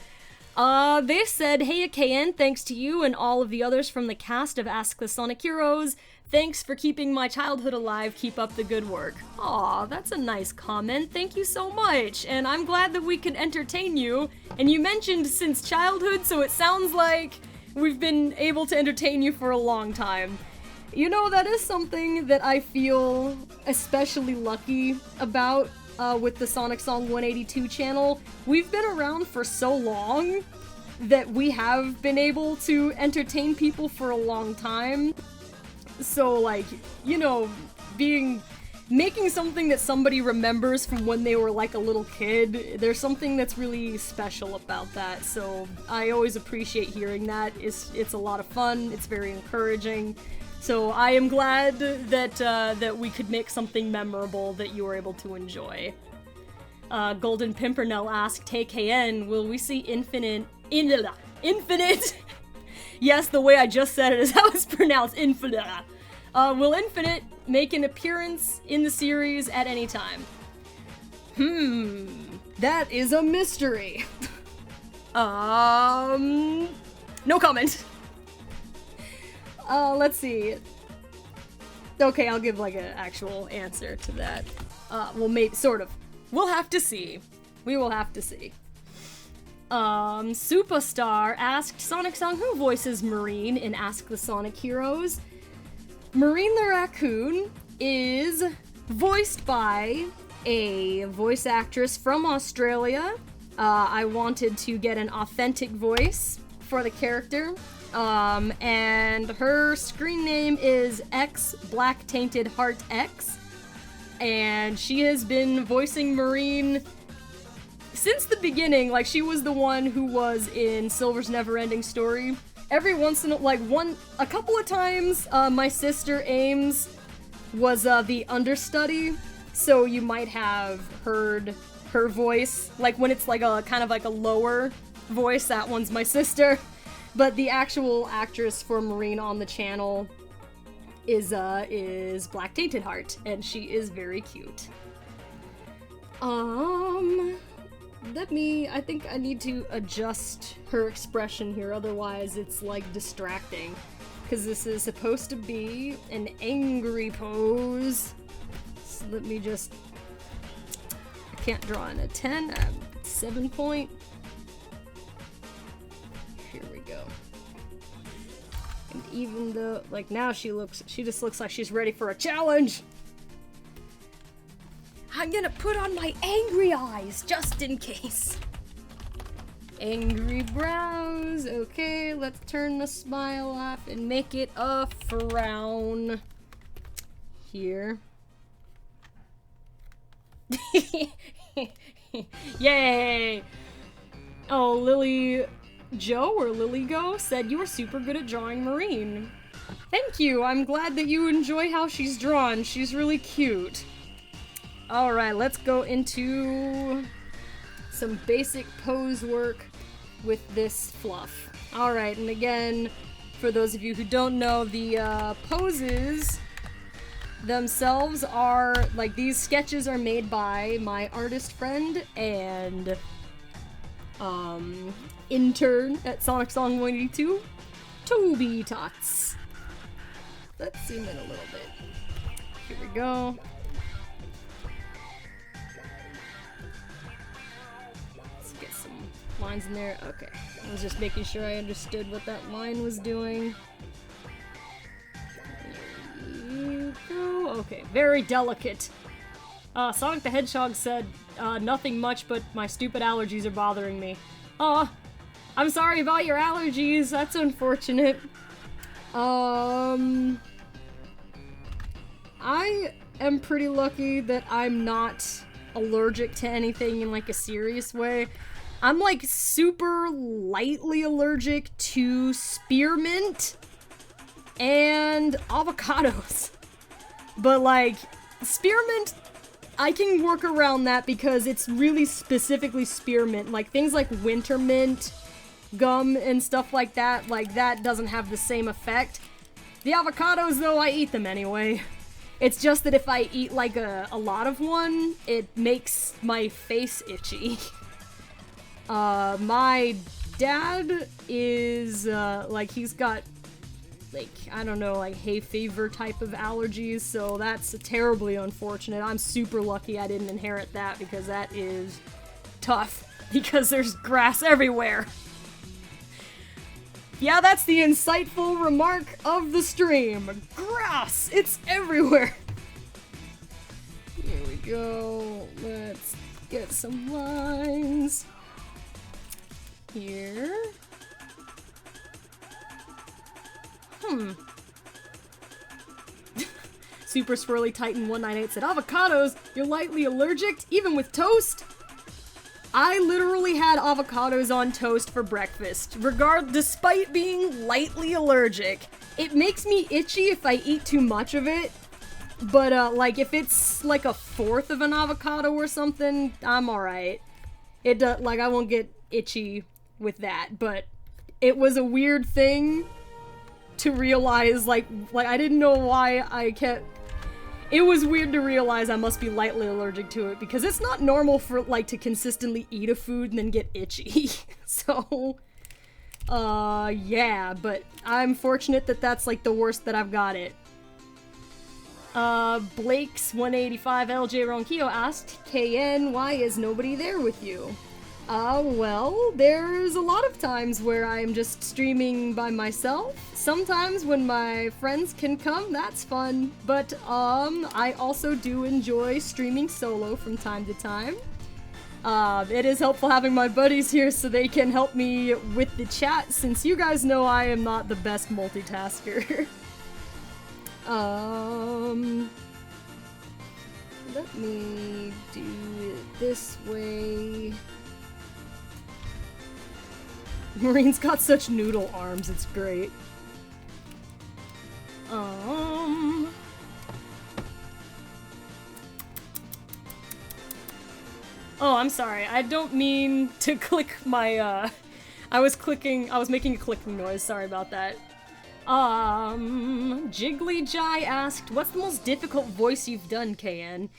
They said, hey KN, thanks to you and all of the others from the cast of Ask the Sonic Heroes. Thanks for keeping my childhood alive, keep up the good work. Aw, that's a nice comment, thank you so much, and I'm glad that we can entertain you. And you mentioned since childhood, so it sounds like we've been able to entertain you for a long time. You know, that is something that I feel especially lucky about with the Sonic Song 182 channel. We've been around for so long that we have been able to entertain people for a long time. So, like, you know, being making something that somebody remembers from when they were like a little kid, there's something that's really special about that, so I always appreciate hearing that. It's a lot of fun, it's very encouraging, so I am glad that we could make something memorable that you were able to enjoy. Golden Pimpernel asked, "Hey KN, will we see Infinite? Yes, the way I just said it is how it's pronounced, Infinite. Will Infinite make an appearance in the series at any time?" That is a mystery. No comment. Let's see. Okay, I'll give like an actual answer to that. Well, maybe, sort of. We'll have to see. We will have to see. Superstar asked Sonic Song who voices Marine in Ask the Sonic Heroes. Marine the Raccoon is voiced by a voice actress from Australia. I wanted to get an authentic voice for the character. And her screen name is X Black Tainted Heart X. And she has been voicing Marine since the beginning. Like, she was the one who was in Silver's Never-Ending Story. Every once in a couple of times, my sister Ames was the understudy, so you might have heard her voice. Like, when it's like a kind of like a lower voice, that one's my sister. But the actual actress for Marine on the channel is Black Tainted Heart, and she is very cute. I think I need to adjust her expression here, otherwise it's like distracting. Because this is supposed to be an angry pose. So let me just... I can't draw in a 10, 7 point. Here we go. And even though, like, now she just looks like she's ready for a challenge! I'm gonna put on my angry eyes, just in case. Angry brows. Okay, let's turn the smile off and make it a frown. Here. Yay! Oh, Lily Joe or Lily Go said you were super good at drawing Marine. Thank you, I'm glad that you enjoy how she's drawn. She's really cute. Alright, let's go into some basic pose work with this fluff. Alright, and again, for those of you who don't know, the poses themselves are, like, these sketches are made by my artist friend and intern at Sonic Song 182, Toby Tots. Let's zoom in a little bit. Here we go. Lines in there. Okay. I was just making sure I understood what that line was doing. There you go. Okay. Very delicate. Sonic the Hedgehog said, nothing much, but my stupid allergies are bothering me. Aw. I'm sorry about your allergies. That's unfortunate. I am pretty lucky that I'm not allergic to anything in, like, a serious way. I'm, like, super lightly allergic to spearmint and avocados. But, like, spearmint, I can work around that because it's really specifically spearmint. Like, things like winter mint, gum, and stuff like that doesn't have the same effect. The avocados, though, I eat them anyway. It's just that if I eat, like, a lot of one, it makes my face itchy. My dad is, like, he's got, like, I don't know, like, hay fever type of allergies, so that's terribly unfortunate. I'm super lucky I didn't inherit that, because that is tough, because there's grass everywhere. Yeah, that's the insightful remark of the stream. Grass! It's everywhere! Here we go. Let's get some lines. Here. Super Swirly Titan 198 said, avocados, you're lightly allergic, even with toast? I literally had avocados on toast for breakfast, despite being lightly allergic. It makes me itchy if I eat too much of it, but, like, if it's, like, a fourth of an avocado or something, I'm alright. Like, I won't get itchy with that, but it was a weird thing to realize, like, I didn't know why I kept... It was weird to realize I must be lightly allergic to it, because it's not normal for, like, to consistently eat a food and then get itchy. So, yeah, but I'm fortunate that that's, like, the worst that I've got it. Blake's 185 LJ Ronquillo asked, KN, why is nobody there with you? Well, there's a lot of times where I'm just streaming by myself. Sometimes when my friends can come, that's fun. But, I also do enjoy streaming solo from time to time. It is helpful having my buddies here so they can help me with the chat, since you guys know I am not the best multitasker. Let me do it this way. Marine's got such noodle arms, it's great. Oh, I'm sorry. I don't mean to click my, I was making a clicking noise. Sorry about that. Jiggly Jai asked, what's the most difficult voice you've done, KN?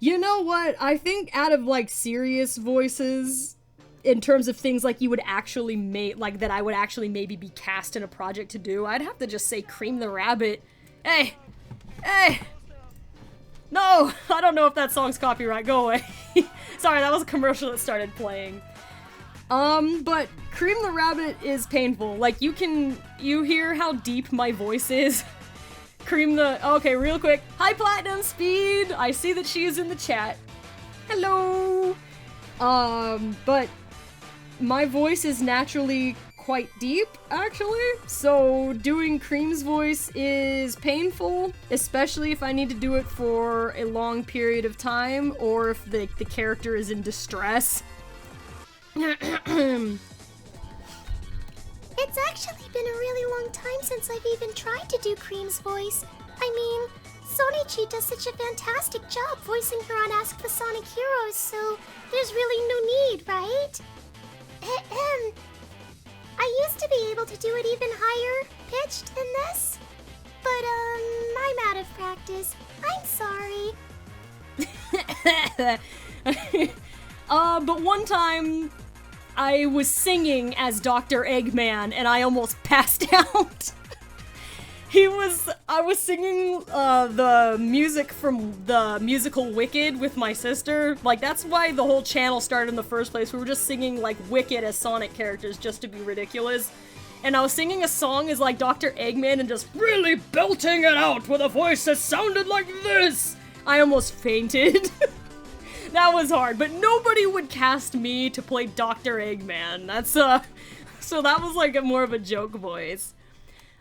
You know what? I think out of, like, serious voices, in terms of things like you would actually like that I would actually maybe be cast in a project to do, I'd have to just say Cream the Rabbit. Hey! Hey! No! I don't know if that song's copyright. Go away. Sorry, that was a commercial that started playing. But Cream the Rabbit is painful. Like, you hear how deep my voice is? Okay, real quick. Hi, Platinum Speed! I see that she is in the chat. Hello! But my voice is naturally quite deep, actually, so doing Cream's voice is painful, especially if I need to do it for a long period of time, or if the character is in distress. It's actually been a really long time since I've even tried to do Cream's voice. I mean, Sonichi does such a fantastic job voicing her on Ask the Sonic Heroes, so there's really no need, right? I used to be able to do it even higher pitched than this, but I'm out of practice. I'm sorry. But one time I was singing as Dr. Eggman and I almost passed out. I was singing the music from the musical Wicked with my sister. Like, that's why the whole channel started in the first place. We were just singing, like, Wicked as Sonic characters just to be ridiculous. And I was singing a song as, like, Dr. Eggman and just really belting it out with a voice that sounded like this! I almost fainted. That was hard, but nobody would cast me to play Dr. Eggman. That's, so that was, like, more of a joke voice.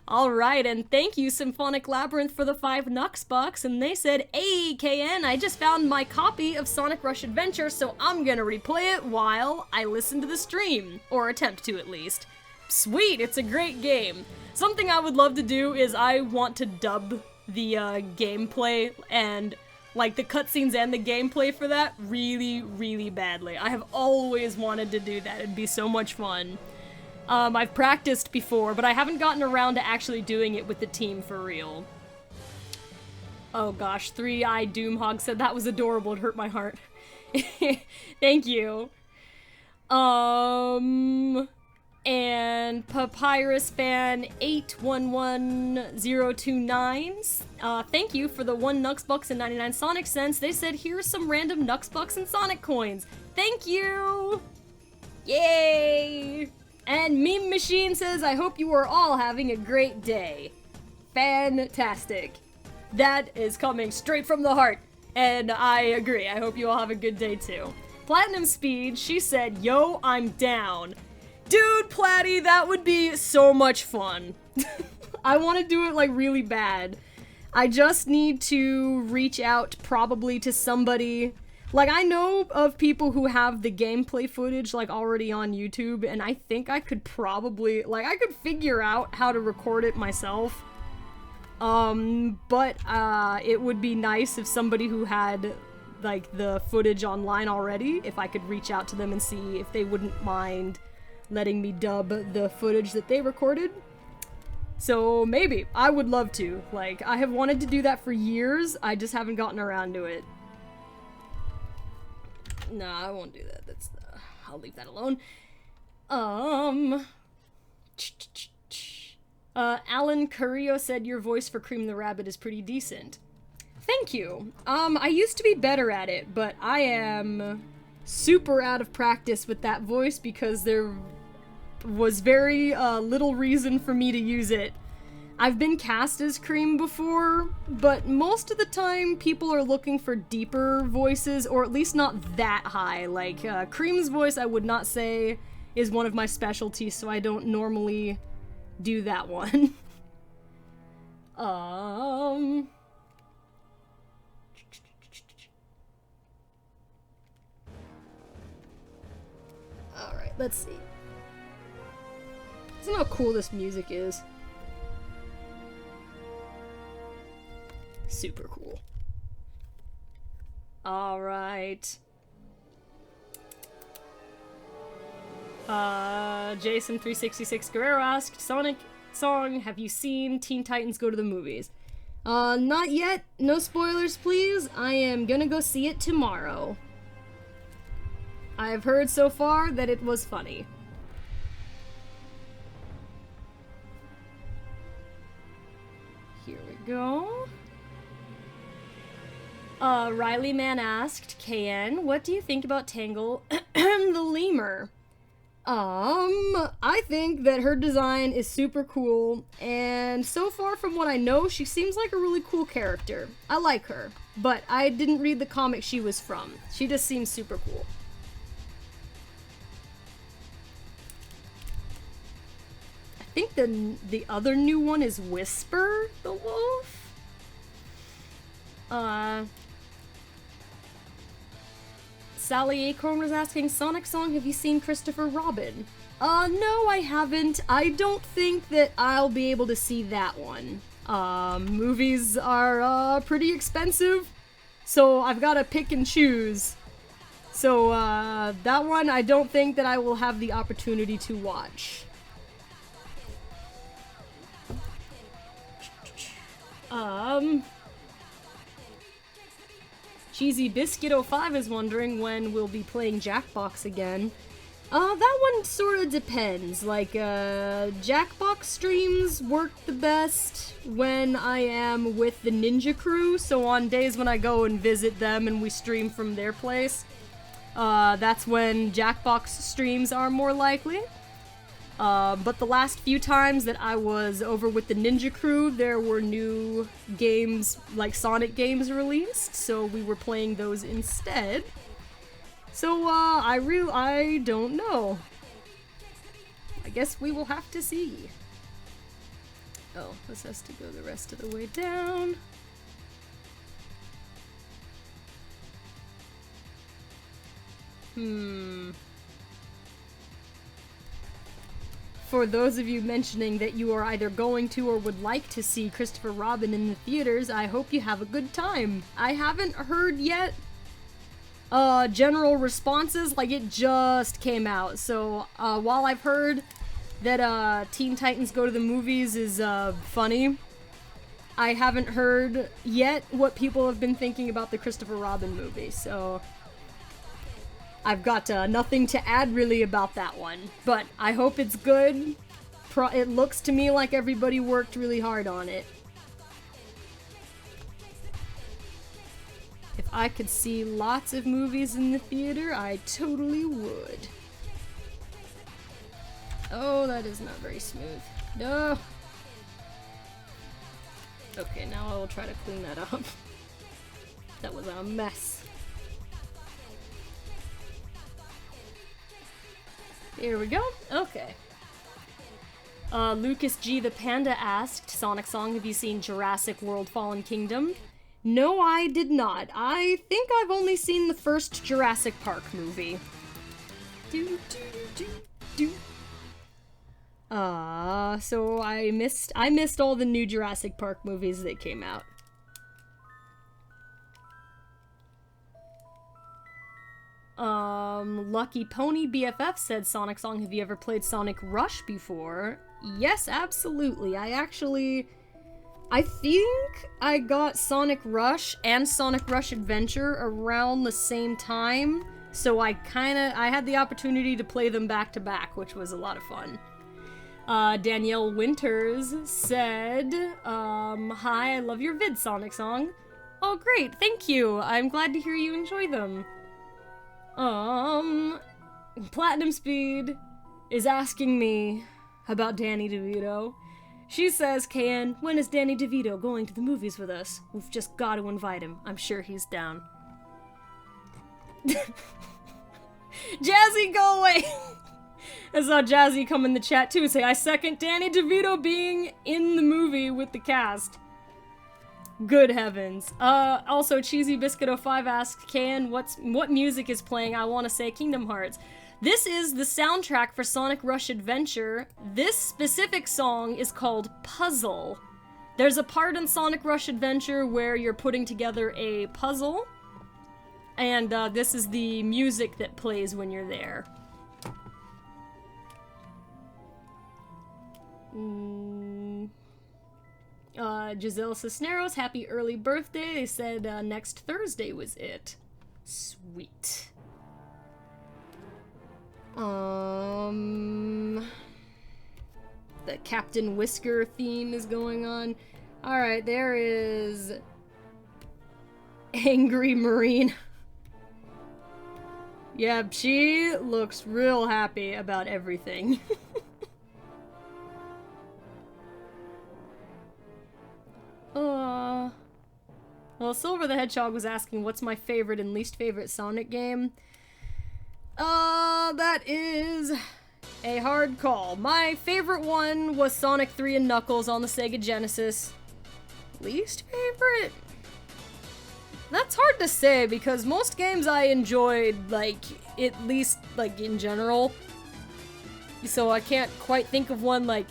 Alright, and thank you, Symphonic Labyrinth, for the 5 Nux bucks, and they said, hey, KN, I just found my copy of Sonic Rush Adventure, so I'm gonna replay it while I listen to the stream. Or attempt to, at least. Sweet, it's a great game. Something I would love to do is I want to dub the, gameplay, and, like, the cutscenes and the gameplay for that really, really badly. I have always wanted to do that. It'd be so much fun. I've practiced before, but I haven't gotten around to actually doing it with the team for real. Oh gosh, 3-Eyed Doomhog said that was adorable, it hurt my heart. Thank you. And Papyrus Fan 811029, thank you for the 1 Nux Bucks and 99 Sonic cents. They said, here's some random Nux Bucks and Sonic coins. Thank you! Yay! And Meme Machine says, I hope you are all having a great day. Fantastic. That is coming straight from the heart. And I agree. I hope you all have a good day too. Platinum Speed, she said, yo, I'm down. Dude, Platty, that would be so much fun. I want to do it, like, really bad. I just need to reach out probably to somebody. Like, I know of people who have the gameplay footage, like, already on YouTube, and I think I could probably, like, I could figure out how to record it myself. But, it would be nice if somebody who had, like, the footage online already, if I could reach out to them and see if they wouldn't mind letting me dub the footage that they recorded. So, maybe. I would love to. Like, I have wanted to do that for years, I just haven't gotten around to it. Nah, I won't do that. That's, I'll leave that alone. Alan Carrillo said your voice for Cream the Rabbit is pretty decent. Thank you. I used to be better at it, but I am super out of practice with that voice because there was very little reason for me to use it. I've been cast as Cream before, but most of the time people are looking for deeper voices, or at least not that high. Like, Cream's voice I would not say is one of my specialties, so I don't normally do that one. Alright, let's see. Isn't how cool this music is? Super cool. Alright. Jason366 Guerrero asked, Sonic Song, have you seen Teen Titans Go to the Movies? Not yet. No spoilers, please. I am gonna go see it tomorrow. I've heard so far that it was funny. Here we go. Riley Man asked, KN, what do you think about Tangle the Lemur? I think that her design is super cool, and so far from what I know, she seems like a really cool character. I like her, but I didn't read the comic she was from. She just seems super cool. I think the other new one is Whisper the Wolf? Sally Acorn was asking, Sonic Song, have you seen Christopher Robin? No, I haven't. I don't think that I'll be able to see that one. Movies are, pretty expensive, so I've gotta pick and choose. So, that one I don't think that I will have the opportunity to watch. Cheesy Biscuit 05 is wondering when we'll be playing Jackbox again. That one sort of depends. Like, Jackbox streams work the best when I am with the Ninja Crew, so on days when I go and visit them and we stream from their place, that's when Jackbox streams are more likely. But the last few times that I was over with the Ninja Crew, there were new games, like Sonic games released, so we were playing those instead. So, I don't know. I guess we will have to see. Oh, this has to go the rest of the way down. For those of you mentioning that you are either going to or would like to see Christopher Robin in the theaters, I hope you have a good time. I haven't heard yet general responses, like it just came out, so while I've heard that Teen Titans Go to the Movies is funny, I haven't heard yet what people have been thinking about the Christopher Robin movie, so I've got nothing to add really about that one, but I hope it's good. It looks to me like everybody worked really hard on it. If I could see lots of movies in the theater, I totally would. Oh, that is not very smooth. No. Okay, now I will try to clean that up. That was a mess. Here we go. Okay. Lucas G. the Panda asked, Sonic Song, have you seen Jurassic World Fallen Kingdom? No, I did not. I think I've only seen the first Jurassic Park movie. So I missed all the new Jurassic Park movies that came out. Lucky Pony BFF said, Sonic Song, have you ever played Sonic Rush before? Yes, absolutely. I think I got Sonic Rush and Sonic Rush Adventure around the same time, so I had the opportunity to play them back to back, which was a lot of fun. Danielle Winters said, hi, I love your vid, Sonic Song. Oh, great, thank you. I'm glad to hear you enjoy them. Platinum Speed is asking me about Danny DeVito. She says, KN, when is Danny DeVito going to the movies with us? We've just got to invite him. I'm sure he's down. Jazzy, go away! I saw Jazzy come in the chat too and say, I second Danny DeVito being in the movie with the cast. Good heavens. Also, Cheesy Biscuit 05 asked, KN, what music is playing? I want to say Kingdom Hearts. This is the soundtrack for Sonic Rush Adventure. This specific song is called Puzzle. There's a part in Sonic Rush Adventure where you're putting together a puzzle, and this is the music that plays when you're there. Giselle Cisneros, happy early birthday. They said next Thursday was it. Sweet. The Captain Whisker theme is going on. Alright, there is Angry Marine. Yeah, she looks real happy about everything. Well, Silver the Hedgehog was asking what's my favorite and least favorite Sonic game. That is a hard call. My favorite one was Sonic 3 and Knuckles on the Sega Genesis. Least favorite? That's hard to say because most games I enjoyed, like, at least, like, in general. So I can't quite think of one, like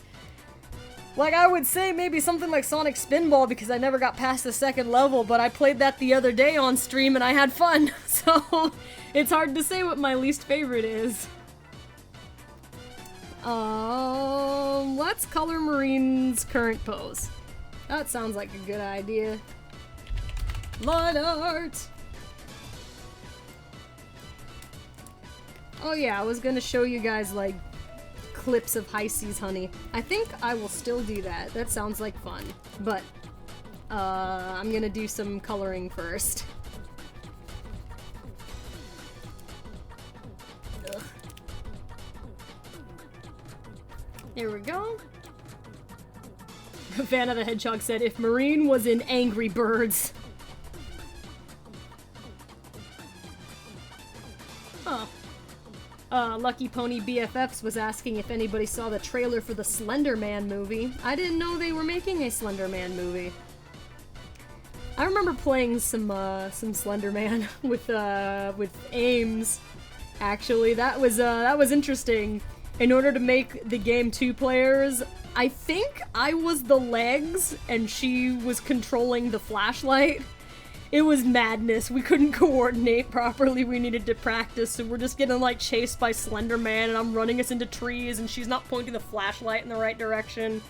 I would say maybe something like Sonic Spinball because I never got past the second level, but I played that the other day on stream and I had fun. So it's hard to say what my least favorite is. Let's color Marine's current pose. That sounds like a good idea. Line art! Oh yeah, I was gonna show you guys, like, clips of High Seas Honey. I think I will still do that. That sounds like fun. But, I'm gonna do some coloring first. Ugh. Here we go. Vanna the Hedgehog said, if Marine was in Angry Birds. Huh. Lucky Pony BFFs was asking if anybody saw the trailer for the Slender Man movie. I didn't know they were making a Slender Man movie. I remember playing some Slender Man with Ames. Actually, that was interesting. In order to make the game 2 players, I think I was the legs and she was controlling the flashlight. It was madness. We couldn't coordinate properly. We needed to practice, so we're just getting, like, chased by Slender Man, and I'm running us into trees, and she's not pointing the flashlight in the right direction.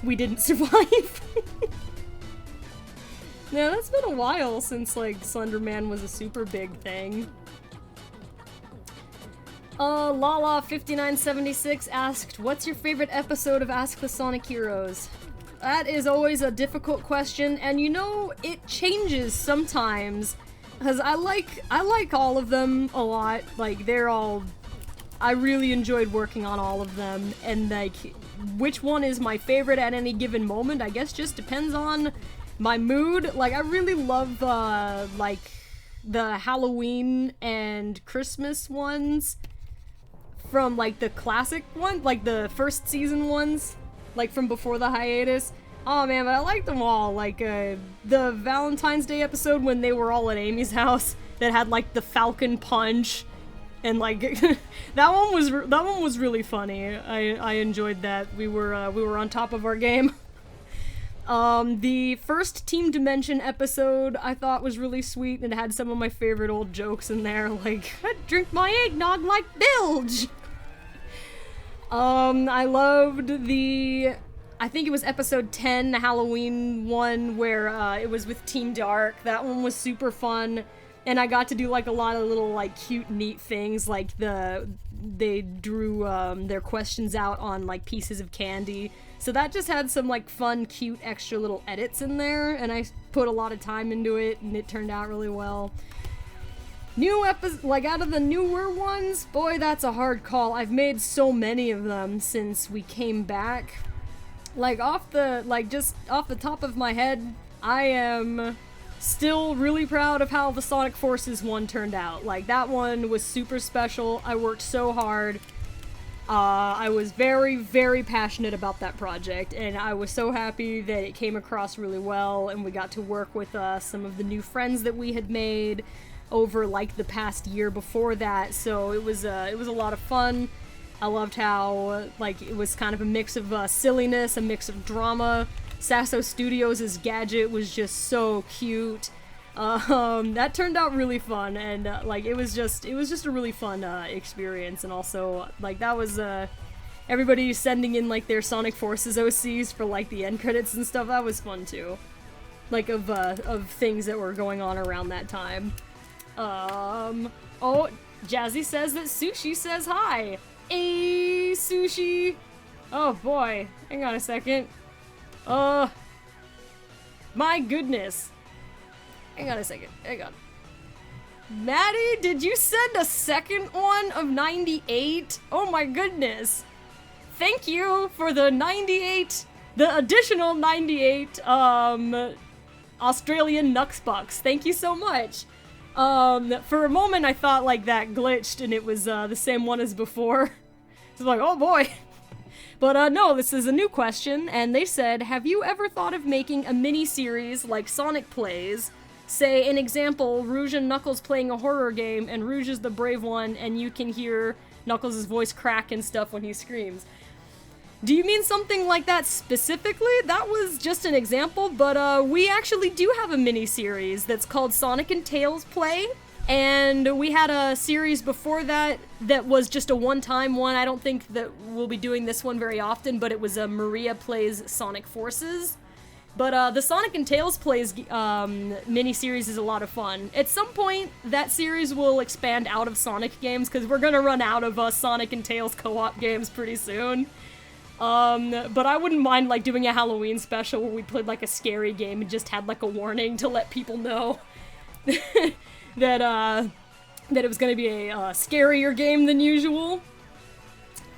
We didn't survive. Yeah, that's been a while since, like, Slender Man was a super big thing. Lala5976 asked, what's your favorite episode of Ask the Sonic Heroes? That is always a difficult question, and you know, it changes sometimes, because I like all of them a lot. Like, I really enjoyed working on all of them, and, like, which one is my favorite at any given moment, I guess just depends on my mood. Like, I really love, like, the Halloween and Christmas ones. from, like, the classic one, like, the first season ones, like, from before the hiatus. Oh man, but I liked them all. Like, the Valentine's Day episode when they were all at Amy's house that had, like, the Falcon Punch, and, like, that one was really funny. I enjoyed that. We were on top of our game. The first Team Dimension episode I thought was really sweet, and it had some of my favorite old jokes in there, like, I drink my eggnog like bilge! I loved I think it was episode 10, the Halloween one, where, it was with Team Dark. That one was super fun, and I got to do, like, a lot of little, like, cute, neat things, like they drew, their questions out on, like, pieces of candy. So that just had some, like, fun, cute, extra little edits in there, and I put a lot of time into it, and it turned out really well. New episodes, like, out of the newer ones, boy, that's a hard call. I've made so many of them since we came back. Like, just off the top of my head, I am still really proud of how the Sonic Forces one turned out. Like, that one was super special. I worked so hard. I was very, very passionate about that project, and I was so happy that it came across really well, and we got to work with some of the new friends that we had made over, like, the past year before that, so it was a lot of fun. I loved how, like, it was kind of a mix of silliness, a mix of drama. Sasso Studios' gadget was just so cute. That turned out really fun, and, like, it was just a really fun, experience, and also, like, that was, everybody sending in, like, their Sonic Forces OCs for, like, the end credits and stuff. That was fun, too. Like, of things that were going on around that time. Oh, Jazzy says that Sushi says hi! Hey, Sushi! Oh boy, hang on a second. My goodness. Hang on a second, hang on. Maddie, did you send a second one of 98? Oh my goodness. Thank you for the 98, the additional 98, Australian Nux Bucks. Thank you so much. For a moment I thought, like, that glitched and it was, the same one as before. So like, oh boy. But, no, this is a new question, and they said, have you ever thought of making a mini-series like Sonic Plays? Say, an example, Rouge and Knuckles playing a horror game, and Rouge is the brave one, and you can hear Knuckles' voice crack and stuff when he screams. Do you mean something like that specifically? That was just an example, but we actually do have a mini-series that's called Sonic and Tails Play, and we had a series before that that was just a one-time one. I don't think that we'll be doing this one very often, but it was a Maria Plays Sonic Forces. But the Sonic and Tails Plays mini-series is a lot of fun. At some point, that series will expand out of Sonic games, because we're gonna run out of Sonic and Tails co-op games pretty soon. But I wouldn't mind, like, doing a Halloween special where we played, like, a scary game and just had, like, a warning to let people know that it was gonna be a scarier game than usual.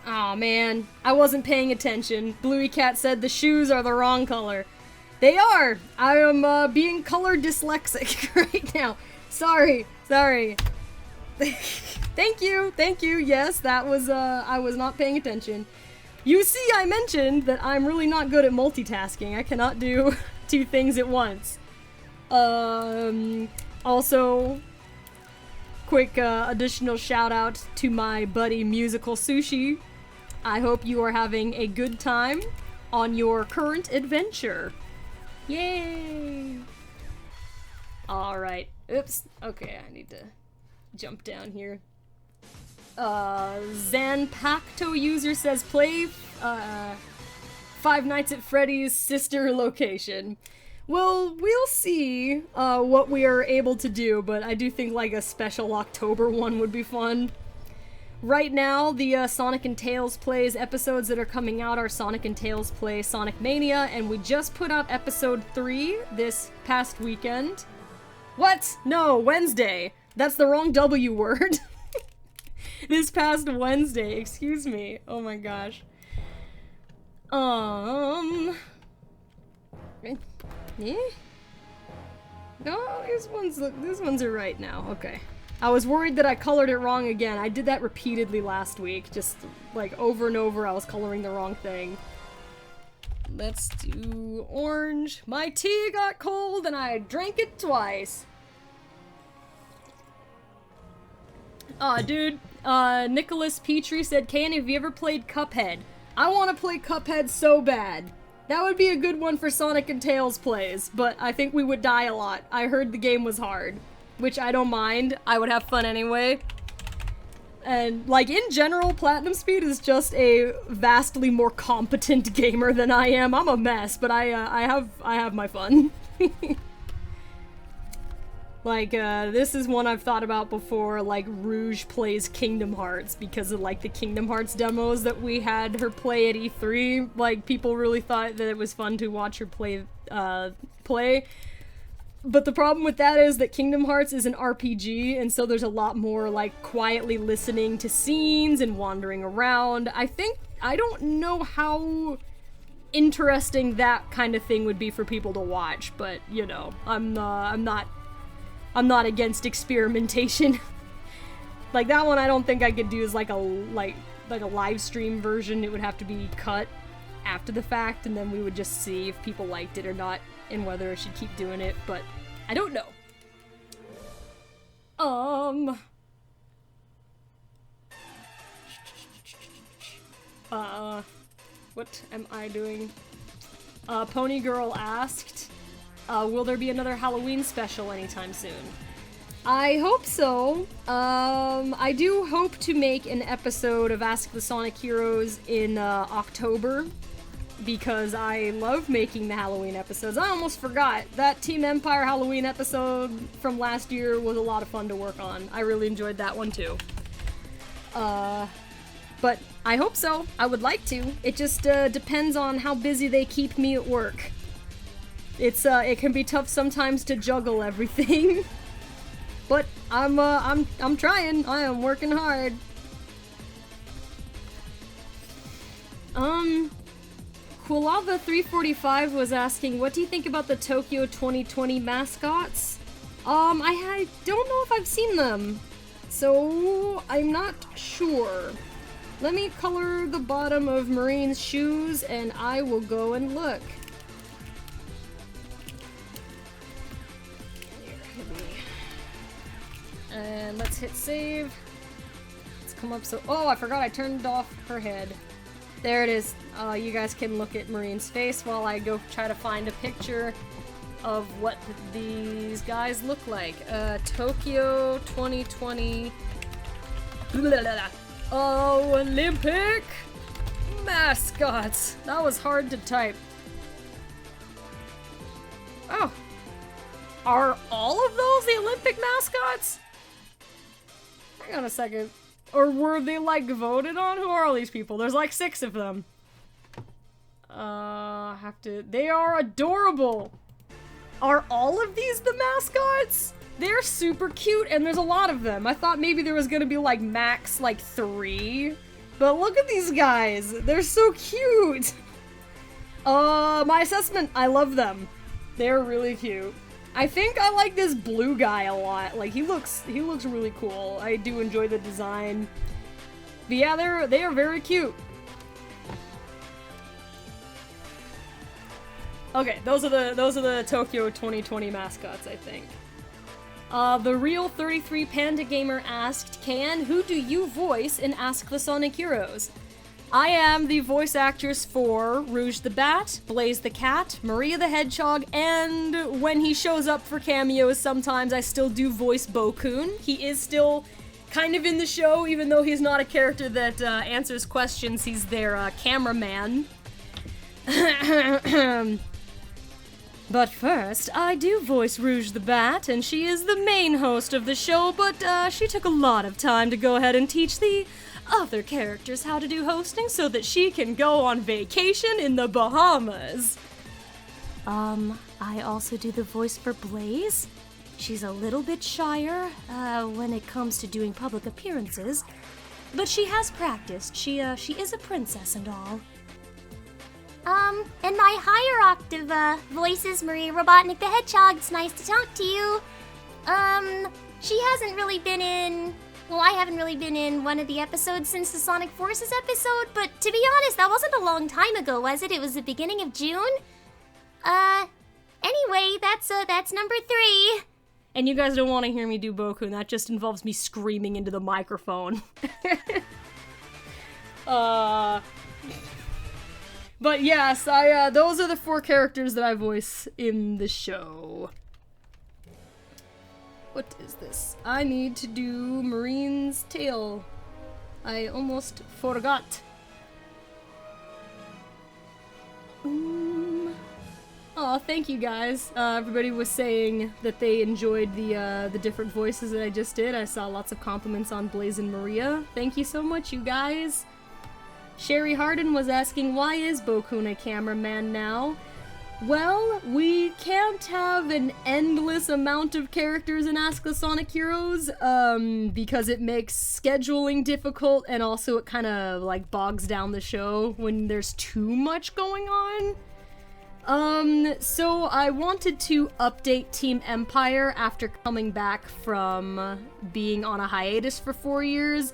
Aw, man. I wasn't paying attention. Bluey Cat said the shoes are the wrong color. They are! I am, being color dyslexic right now. Sorry. Thank you, yes, that was, I was not paying attention. You see, I mentioned that I'm really not good at multitasking. I cannot do two things at once. Also, quick, additional shout out to my buddy Musical Sushi. I hope you are having a good time on your current adventure. Yay! Alright. Oops. Okay, I need to jump down here. Zanpacto user says play, Five Nights at Freddy's sister location. Well, we'll see, what we are able to do, but I do think, like, a special October one would be fun. Right now, the Sonic and Tails Plays episodes that are coming out are Sonic and Tails Play Sonic Mania, and we just put out episode 3 this past weekend. What? No, Wednesday. That's the wrong W word. This past Wednesday, excuse me. Oh my gosh. Yeah? No, these ones are right now. Okay. I was worried that I colored it wrong again. I did that repeatedly last week. Just, like, over and over I was coloring the wrong thing. Let's do orange. My tea got cold and I drank it twice. Dude, Nicholas Petrie said, Kane, have you ever played Cuphead? I want to play Cuphead so bad. That would be a good one for Sonic and Tails plays, but I think we would die a lot. I heard the game was hard, which I don't mind. I would have fun anyway. And, like, in general, Platinum Speed is just a vastly more competent gamer than I am. I'm a mess, but I have my fun. Like, this is one I've thought about before, like, Rouge plays Kingdom Hearts, because of, like, the Kingdom Hearts demos that we had her play at E3. Like, people really thought that it was fun to watch her play. But the problem with that is that Kingdom Hearts is an RPG, and so there's a lot more, like, quietly listening to scenes and wandering around. I don't know how interesting that kind of thing would be for people to watch, but, you know, I'm not against experimentation. Like, that one I don't think I could do as, like a live stream version. It would have to be cut after the fact, and then we would just see if people liked it or not, and whether I should keep doing it, but I don't know. What am I doing? Pony Girl asked, will there be another Halloween special anytime soon? I hope so. I do hope to make an episode of Ask the Sonic Heroes in, October, because I love making the Halloween episodes. I almost forgot. That Team Empire Halloween episode from last year was a lot of fun to work on. I really enjoyed that one too. But I hope so. I would like to. It just depends on how busy they keep me at work. It can be tough sometimes to juggle everything. But I'm trying. I am working hard. Quilava 345 was asking, what do you think about the Tokyo 2020 mascots? I don't know if I've seen them, so I'm not sure. Let me color the bottom of Marine's shoes, and I will go and look. And let's hit save. Let's come up oh, I forgot I turned off her head. There it is. You guys can look at Marine's face while I go try to find a picture of what these guys look like. Tokyo 2020. Oh, Olympic mascots. That was hard to type. Oh. Are all of those the Olympic mascots? Hang on a second. Or were they, like, voted on? Who are all these people? There's, like, 6 of them. They are adorable! Are all of these the mascots? They're super cute, and there's a lot of them. I thought maybe there was gonna be, like, max, like, 3. But look at these guys! They're so cute! My assessment, I love them. They're really cute. I think I like this blue guy a lot. Like, he looks really cool. I do enjoy the design. But yeah, they are very cute. Okay, those are the Tokyo 2020 mascots, I think. The Real 33 Panda Gamer asked, KN, who do you voice in Ask the Sonic Heroes? I am the voice actress for Rouge the Bat, Blaze the Cat, Maria the Hedgehog, and when he shows up for cameos, sometimes I still do voice Raccoon. He is still kind of in the show, even though he's not a character that answers questions. He's their cameraman. But first, I do voice Rouge the Bat, and she is the main host of the show, but she took a lot of time to go ahead and teach the other characters how to do hosting so that she can go on vacation in the Bahamas. I also do the voice for Blaze. She's a little bit shyer when it comes to doing public appearances, but she has practiced. She is a princess and all. And my higher octave voice is Maria Robotnik the Hedgehog. It's nice to talk to you. she hasn't really been in... Well, I haven't really been in one of the episodes since the Sonic Forces episode, but to be honest, that wasn't a long time ago, was it? It was the beginning of June? Anyway, that's number 3. And you guys don't want to hear me do Boku, and that just involves me screaming into the microphone. But yes, those are the 4 characters that I voice in the show. What is this? I need to do Marine's Tale. I almost forgot. Oh, thank you guys. Everybody was saying that they enjoyed the different voices that I just did. I saw lots of compliments on Blaze and Maria. Thank you so much, you guys. Sherry Harden was asking, why is Bokun a cameraman now? Well, we can't have an endless amount of characters in Ask the Sonic Heroes, because it makes scheduling difficult, and also it kind of, like, bogs down the show when there's too much going on. So I wanted to update Team Empire after coming back from being on a hiatus for 4 years,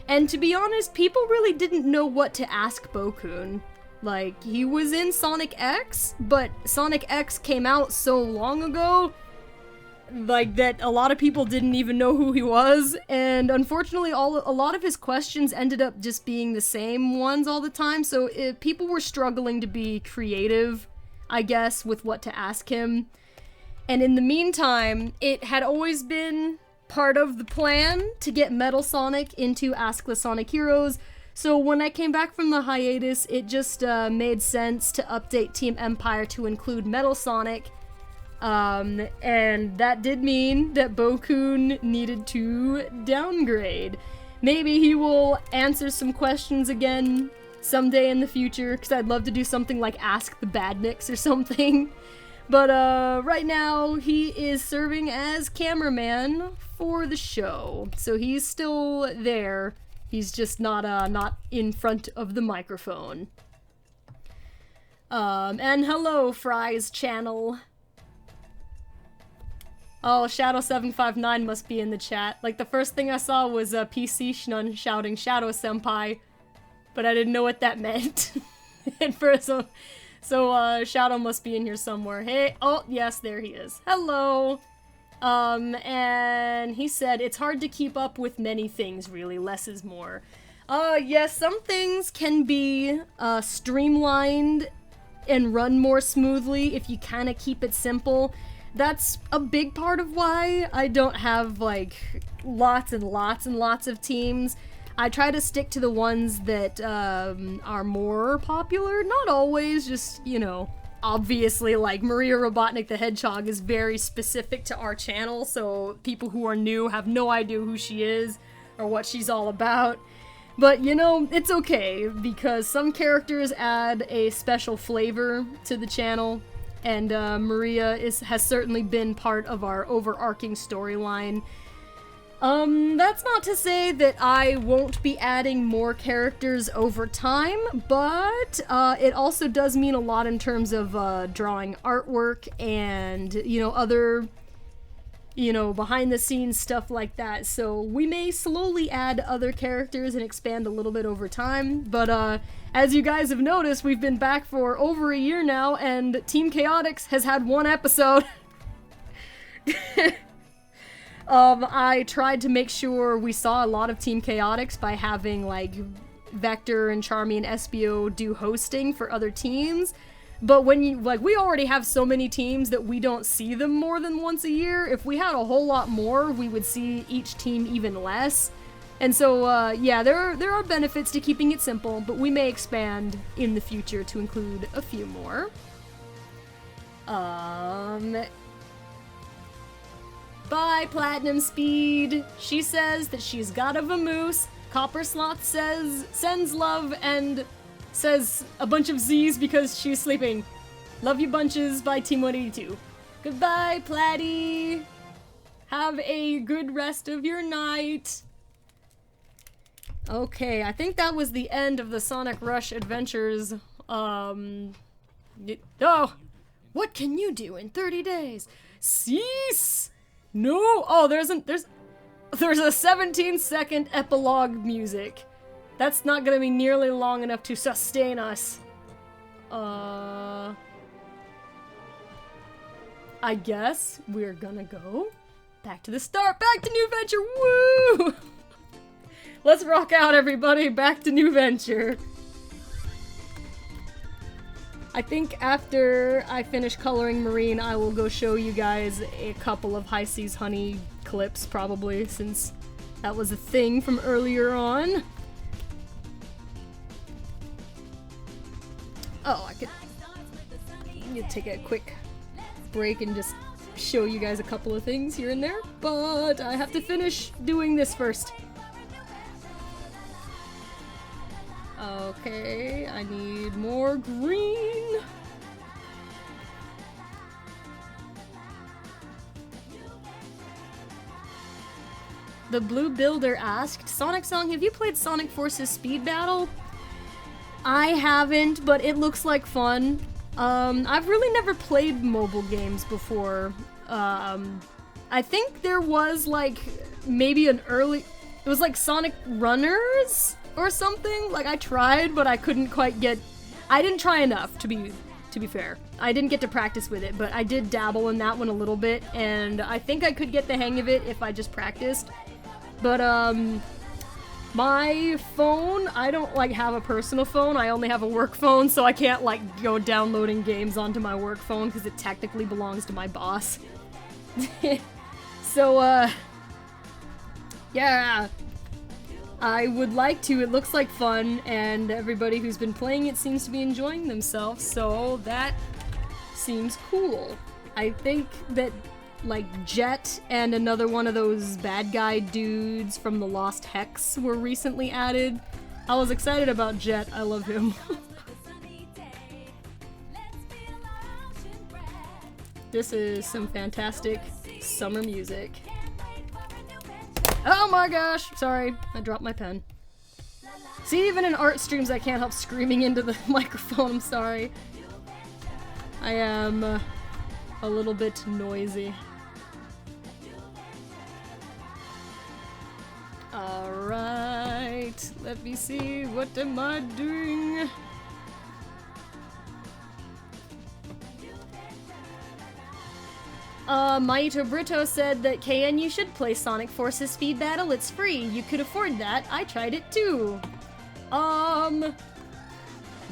and to be honest, people really didn't know what to ask Bokun. Like, he was in Sonic X, but Sonic X came out so long ago, like, that a lot of people didn't even know who he was, and unfortunately a lot of his questions ended up just being the same ones all the time, so people were struggling to be creative, I guess, with what to ask him. And in the meantime, it had always been part of the plan to get Metal Sonic into Ask the Sonic Heroes. So when I came back from the hiatus, it just made sense to update Team Empire to include Metal Sonic. And that did mean that Bokun needed to downgrade. Maybe he will answer some questions again someday in the future, because I'd love to do something like Ask the Badniks or something. But right now, he is serving as cameraman for the show. So he's still there. He's just not in front of the microphone. And hello, Fry's channel. Oh, Shadow759 must be in the chat. Like, the first thing I saw was PC Shnun shouting Shadow Senpai, but I didn't know what that meant at first. So Shadow must be in here somewhere. Hey, oh, yes, there he is. Hello. And he said, it's hard to keep up with many things, really. Less is more. Yes, some things can be, streamlined and run more smoothly if you kind of keep it simple. That's a big part of why I don't have, like, lots and lots and lots of teams. I try to stick to the ones that, are more popular. Not always, just, you know. Obviously, like, Maria Robotnik the Hedgehog is very specific to our channel, so people who are new have no idea who she is or what she's all about. But, you know, it's okay, because some characters add a special flavor to the channel, and Maria has certainly been part of our overarching storyline. That's not to say that I won't be adding more characters over time, but it also does mean a lot in terms of drawing artwork and, you know, other, you know, behind-the-scenes stuff like that. So we may slowly add other characters and expand a little bit over time, but as you guys have noticed, we've been back for over a year now, and Team Chaotix has had 1 episode. I tried to make sure we saw a lot of Team Chaotix by having, like, Vector and Charmy and Espio do hosting for other teams, but when you, like, we already have so many teams that we don't see them more than once a year. If we had a whole lot more, we would see each team even less. And so, yeah, there are benefits to keeping it simple, but we may expand in the future to include a few more. Bye, Platinum Speed. She says that she's got a vamoose. Copper Sloth sends love and says a bunch of Z's because she's sleeping. Love you bunches. Bye, Team 182. Goodbye, Platty. Have a good rest of your night. Okay, I think that was the end of the Sonic Rush adventures. Oh, what can you do in 30 days? Cease! No! Oh, There's a 17-second epilogue music. That's not gonna be nearly long enough to sustain us. I guess we're gonna go back to the start, back to New Venture, woo! Let's rock out, everybody, back to New Venture. I think after I finish coloring Marine, I will go show you guys a couple of High Seas Honey clips, probably, since that was a thing from earlier on. Oh, I could take a quick break and just show you guys a couple of things here and there, but I have to finish doing this first. Okay, I need more green. The Blue Builder asked, Sonic Song, have you played Sonic Forces Speed Battle? I haven't, but it looks like fun. I've really never played mobile games before. I think there was like maybe an early, it was like Sonic Runners or something. Like I tried, but I couldn't quite get, I didn't try enough to be fair. I didn't get to practice with it, but I did dabble in that one a little bit, and I think I could get the hang of it if I just practiced. But my phone, I don't like have a personal phone, I only have a work phone, so I can't like go downloading games onto my work phone because it technically belongs to my boss. So yeah, I would like to. It looks like fun, and everybody who's been playing it seems to be enjoying themselves, so that seems cool. I think that like Jet and another one of those bad guy dudes from the Lost Hex were recently added. I was excited about Jet. I love him. This is some fantastic summer music. Oh my gosh! Sorry, I dropped my pen. See, even in art streams I can't help screaming into the microphone, I'm sorry. I am a little bit noisy. Alright, let me see, what am I doing? Maito Brito said that KN, you should play Sonic Forces Speed Battle, it's free, you could afford that, I tried it too.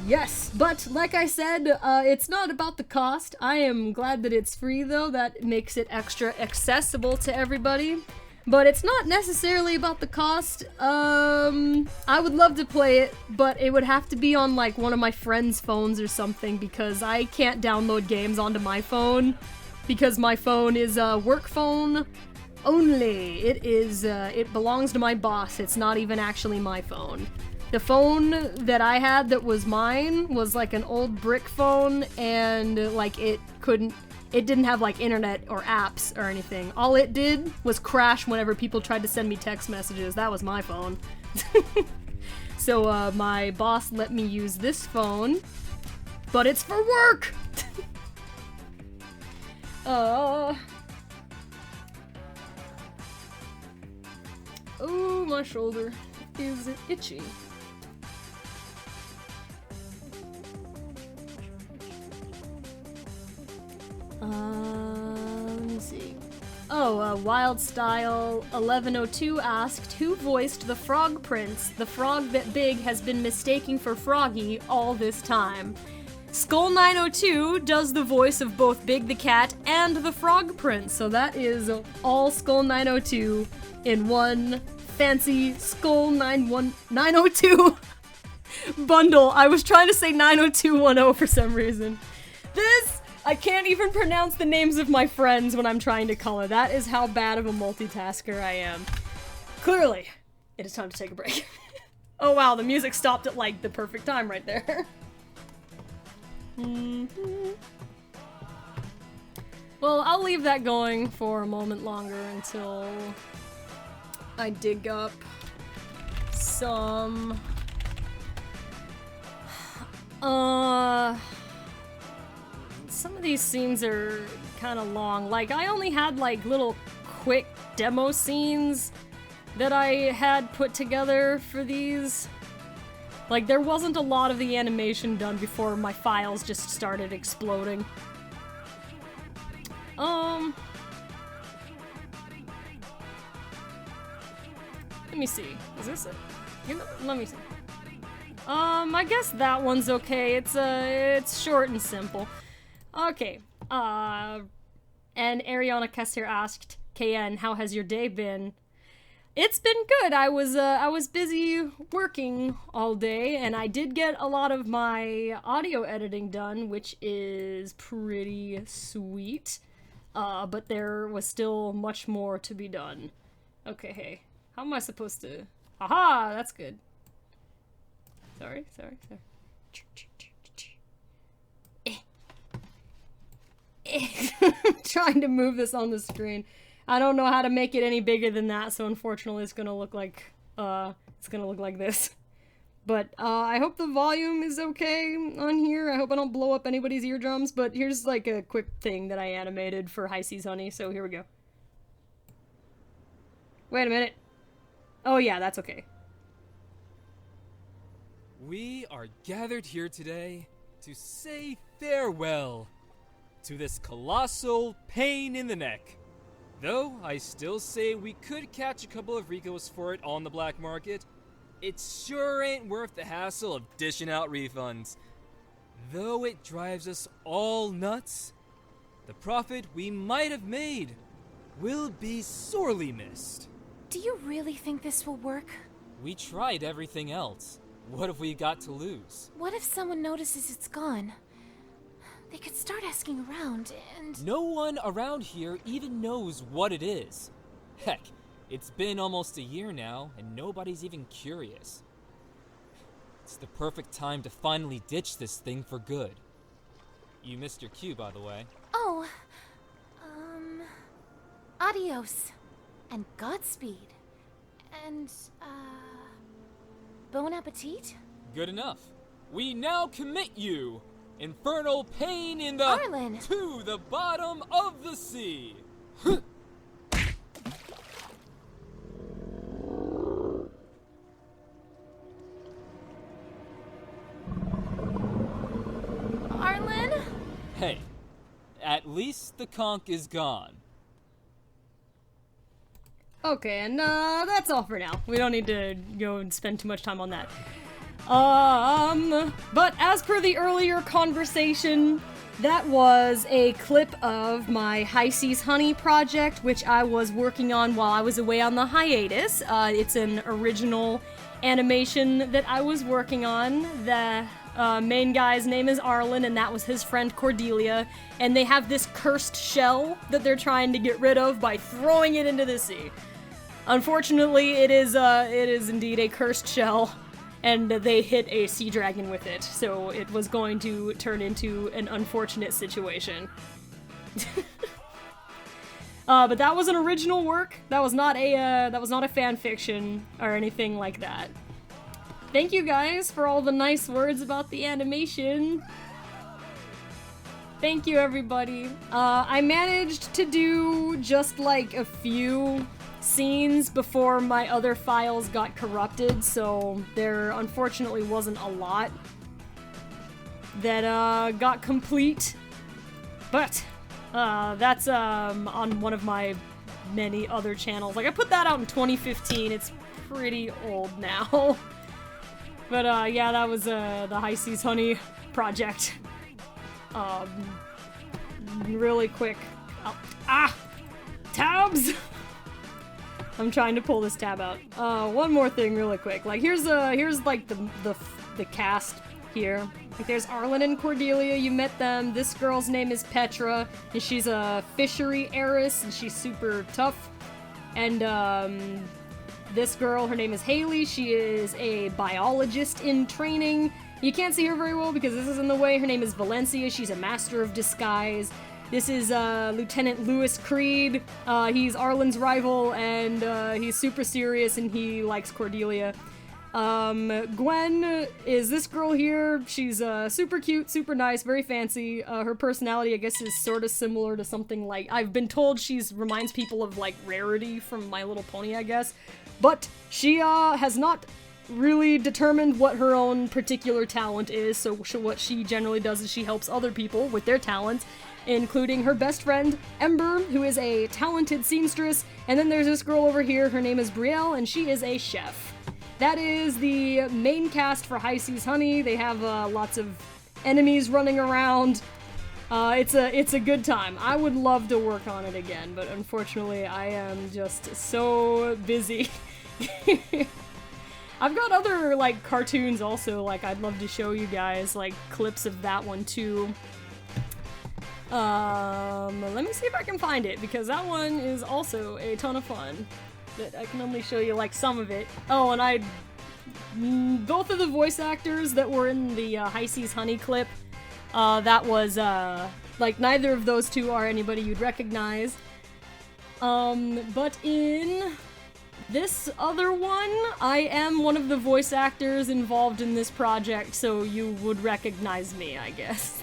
Yes, but like I said, it's not about the cost. I am glad that it's free though, that makes it extra accessible to everybody. But it's not necessarily about the cost. I would love to play it, but it would have to be on like one of my friends' phones or something because I can't download games onto my phone because my phone is a work phone only. It belongs to my boss. It's not even actually my phone. The phone that I had that was mine was like an old brick phone, and like it didn't have like internet or apps or anything. All it did was crash whenever people tried to send me text messages. That was my phone. So my boss let me use this phone, but it's for work! Oh, my shoulder is itchy. Let's see. Oh, Wild Style 1102 asked, who voiced the Frog Prince, the frog that Big has been mistaking for Froggy all this time? Skull 902 does the voice of both Big the Cat and the Frog Prince, so that is all Skull 902 in one fancy Skull 902 bundle. I was trying to say 90210 for some reason. I can't even pronounce the names of my friends when I'm trying to color. That is how bad of a multitasker I am. Clearly, it is time to take a break. Oh wow, the music stopped at like the perfect time right there. Well, I'll leave that going for a moment longer until I dig up some... Some of these scenes are kind of long. Like, I only had like little quick demo scenes that I had put together for these. Like, there wasn't a lot of the animation done before my files just started exploding. Let me see. Is this it? Let me see. I guess that one's okay. It's short and simple. Okay. And Ariana Kessler asked, KN, how has your day been? It's been good. I was busy working all day, and I did get a lot of my audio editing done, which is pretty sweet. But there was still much more to be done. Okay, hey. How am I supposed to... Haha, that's good. Sorry. I'm trying to move this on the screen. I don't know how to make it any bigger than that, so unfortunately it's gonna look like this. But I hope the volume is okay on here. I hope I don't blow up anybody's eardrums, but here's like a quick thing that I animated for High Seas Honey, so here we go. Wait a minute. Oh yeah, that's okay. We are gathered here today to say farewell to this colossal pain in the neck. Though I still say we could catch a couple of Ricos for it on the black market, it sure ain't worth the hassle of dishing out refunds. Though it drives us all nuts, the profit we might have made will be sorely missed. Do you really think this will work? We tried everything else. What have we got to lose? What if someone notices it's gone? They could start asking around, and... No one around here even knows what it is. Heck, it's been almost a year now, and nobody's even curious. It's the perfect time to finally ditch this thing for good. You missed your cue, by the way. Oh, adios. And Godspeed. And, bon appetit? Good enough. We now commit you, infernal pain in the... Arlen! To the bottom of the sea! Arlen? Hey, at least the conch is gone. Okay, and that's all for now. We don't need to go and spend too much time on that. But as per the earlier conversation, that was a clip of my High Seas Honey project, which I was working on while I was away on the hiatus. It's an original animation that I was working on. The main guy's name is Arlen, and that was his friend Cordelia. And they have this cursed shell that they're trying to get rid of by throwing it into the sea. Unfortunately, it is indeed a cursed shell, and they hit a sea dragon with it, so it was going to turn into an unfortunate situation. But that was an original work. That was not a fan fiction or anything like that. Thank you guys for all the nice words about the animation. Thank you, everybody. I managed to do just like a few scenes before my other files got corrupted, so there unfortunately wasn't a lot that got complete. But that's on one of my many other channels. Like, I put that out in 2015. It's pretty old now. But yeah, that was the High Seas Honey project. Really quick. Tabs! I'm trying to pull this tab out. One more thing really quick. Like, here's like the cast here. Like, there's Arlen and Cordelia, you met them. This girl's name is Petra, and she's a fishery heiress, and she's super tough. And this girl, her name is Haley. She is a biologist in training. You can't see her very well because this is in the way. Her name is Valencia. She's a master of disguise. This is Lieutenant Lewis Creed. He's Arlen's rival, and he's super serious, and he likes Cordelia. Gwen is this girl here. She's super cute, super nice, very fancy. Her personality, I guess, is sort of similar to something like, I've been told she's reminds people of like Rarity from My Little Pony, I guess. But she has not really determined what her own particular talent is, so what she generally does is she helps other people with their talents, including her best friend, Ember, who is a talented seamstress, and then there's this girl over here, her name is Brielle, and she is a chef. That is the main cast for High Seas Honey. They have lots of enemies running around. It's a good time. I would love to work on it again, but unfortunately I am just so busy. I've got other, like, cartoons also, like, I'd love to show you guys, like, clips of that one, too. Let me see if I can find it, because that one is also a ton of fun. But I can only show you, like, some of it. Oh, and both of the voice actors that were in the High Seas Honey clip, that was, like, neither of those two are anybody you'd recognize. But in this other one, I am one of the voice actors involved in this project, so you would recognize me, I guess.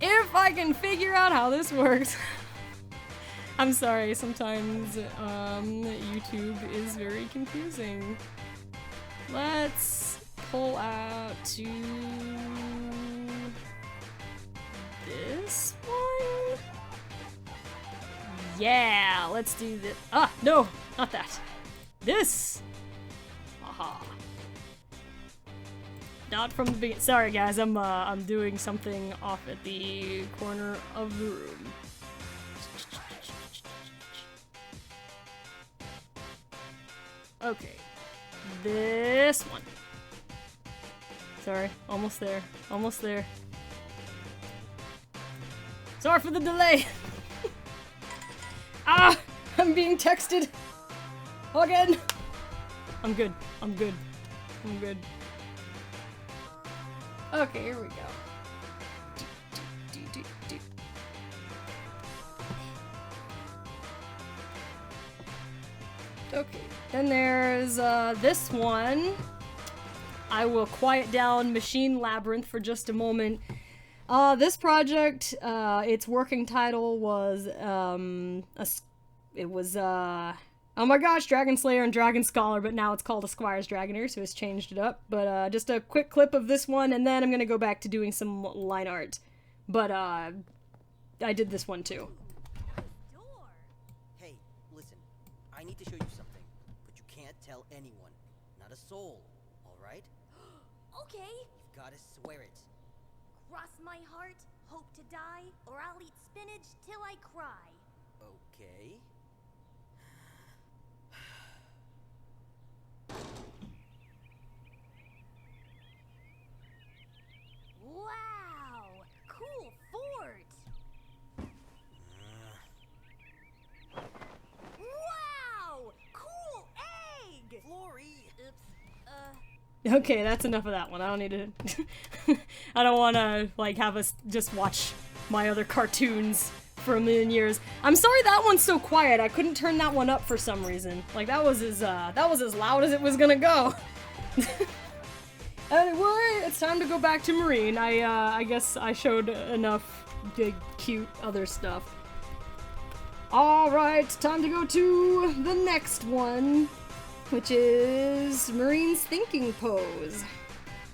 If I can figure out how this works. I'm sorry, sometimes, YouTube is very confusing. Let's pull out to this one. Yeah, let's do this. Ah, no, not that. This. Aha. Not from the beginning. Sorry, guys. I'm doing something off at the corner of the room. Okay, this one. Sorry, almost there. Almost there. Sorry for the delay. Ah! I'm being texted! Again! I'm good. I'm good. I'm good. Okay, here we go. Okay, then there's this one. I will quiet down Machine Labyrinth for just a moment. This project, its working title was, oh my gosh, Dragon Slayer and Dragon Scholar, but now it's called Esquire's Dragoneer, so it's changed it up. But, just a quick clip of this one, and then I'm gonna go back to doing some line art. But, I did this one too. Hey, listen, I need to show you something, but you can't tell anyone. Not a soul, alright? Okay. You've gotta swear it. Cross my heart, hope to die, or I'll eat spinach till I cry. Okay. Wow! Cool fort! Wow! Cool egg! Flory! Oops, Okay, that's enough of that one. I don't need to... I don't want to, like, have us just watch my other cartoons for a million years. I'm sorry that one's so quiet. I couldn't turn that one up for some reason. Like, that was as loud as it was gonna go. Anyway, it's time to go back to Marine. I guess I showed enough big, cute other stuff. Alright, time to go to the next one, which is Marine's thinking pose.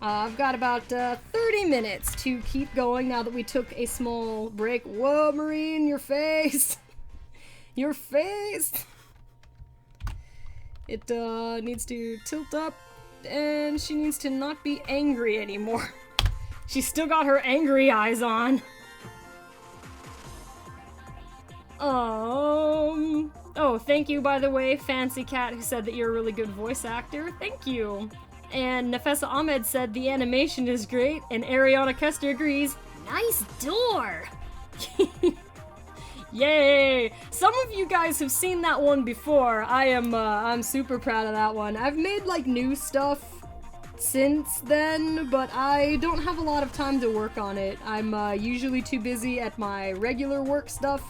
I've got about 30 minutes to keep going now that we took a small break. Whoa, Marine, your face! Your face! It needs to tilt up, and she needs to not be angry anymore. She's still got her angry eyes on. Oh, thank you, by the way, Fancy Cat, who said that you're a really good voice actor. Thank you. And Nafessa Ahmed said the animation is great, and Ariana Kester agrees. Nice door! Yay! Some of you guys have seen that one before. I'm super proud of that one. I've made, like, new stuff since then, but I don't have a lot of time to work on it. I'm usually too busy at my regular work stuff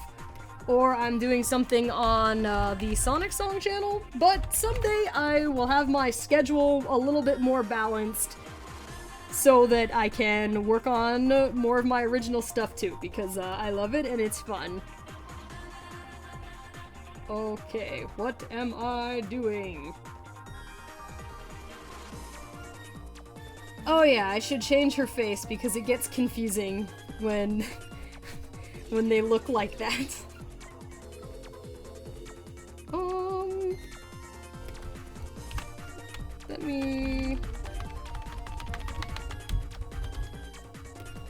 or I'm doing something on the Sonic Song channel, but someday I will have my schedule a little bit more balanced so that I can work on more of my original stuff too, because I love it and it's fun. Okay, what am I doing? Oh yeah, I should change her face because it gets confusing when when they look like that. Let me...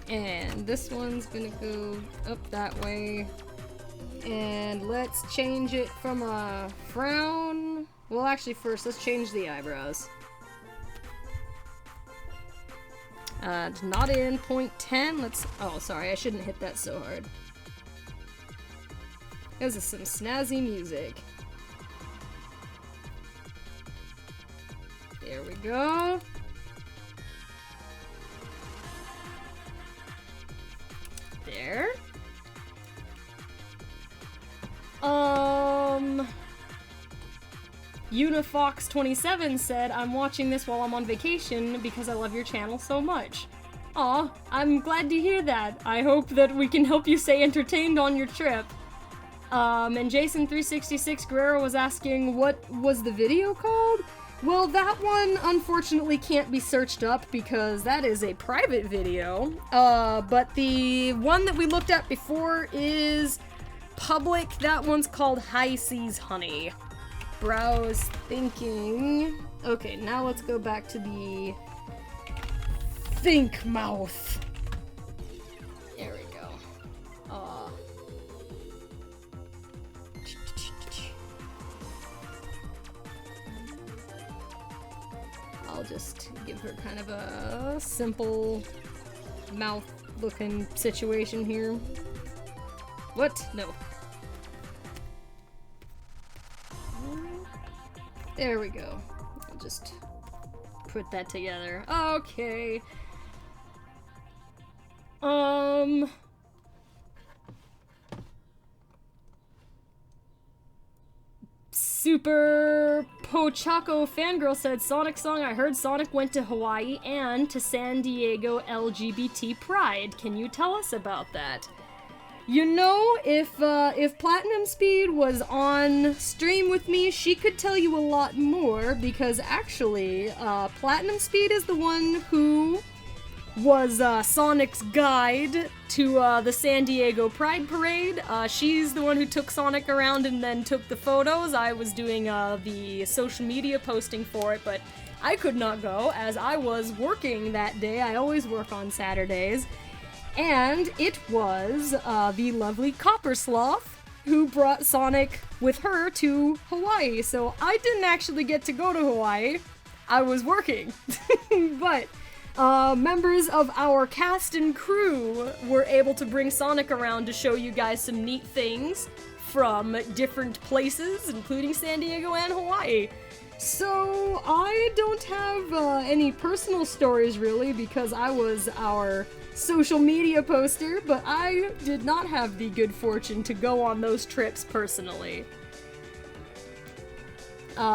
And this one's gonna go up that way. And let's change it from a frown. Well, actually, first, let's change the eyebrows. Not in point 10. Let's. Oh, sorry, I shouldn't hit that so hard. This is some snazzy music. There we go. There. Unifox27 said, I'm watching this while I'm on vacation because I love your channel so much. Aw, I'm glad to hear that. I hope that we can help you stay entertained on your trip. And Jason366 Guerrero was asking, what was the video called? Well, that one unfortunately can't be searched up because that is a private video. But the one that we looked at before is public. That one's called High Seas Honey. Browse thinking. Okay, now let's go back to the think mouth. There we go. I'll just give her kind of a simple mouth looking situation here. What? No. There we go. I'll just put that together. Okay. Super Pochaco Fangirl said, Sonic Song, I heard Sonic went to Hawaii and to San Diego LGBT Pride. Can you tell us about that? You know, if Platinum Speed was on stream with me, she could tell you a lot more, because actually, Platinum Speed is the one who was Sonic's guide to the San Diego Pride Parade. She's the one who took Sonic around and then took the photos. I was doing the social media posting for it, but I could not go as I was working that day. I always work on Saturdays. And it was the lovely Copper Sloth who brought Sonic with her to Hawaii. So I didn't actually get to go to Hawaii. I was working. But members of our cast and crew were able to bring Sonic around to show you guys some neat things from different places, including San Diego and Hawaii. So I don't have any personal stories really, because I was our social media poster, but I did not have the good fortune to go on those trips personally.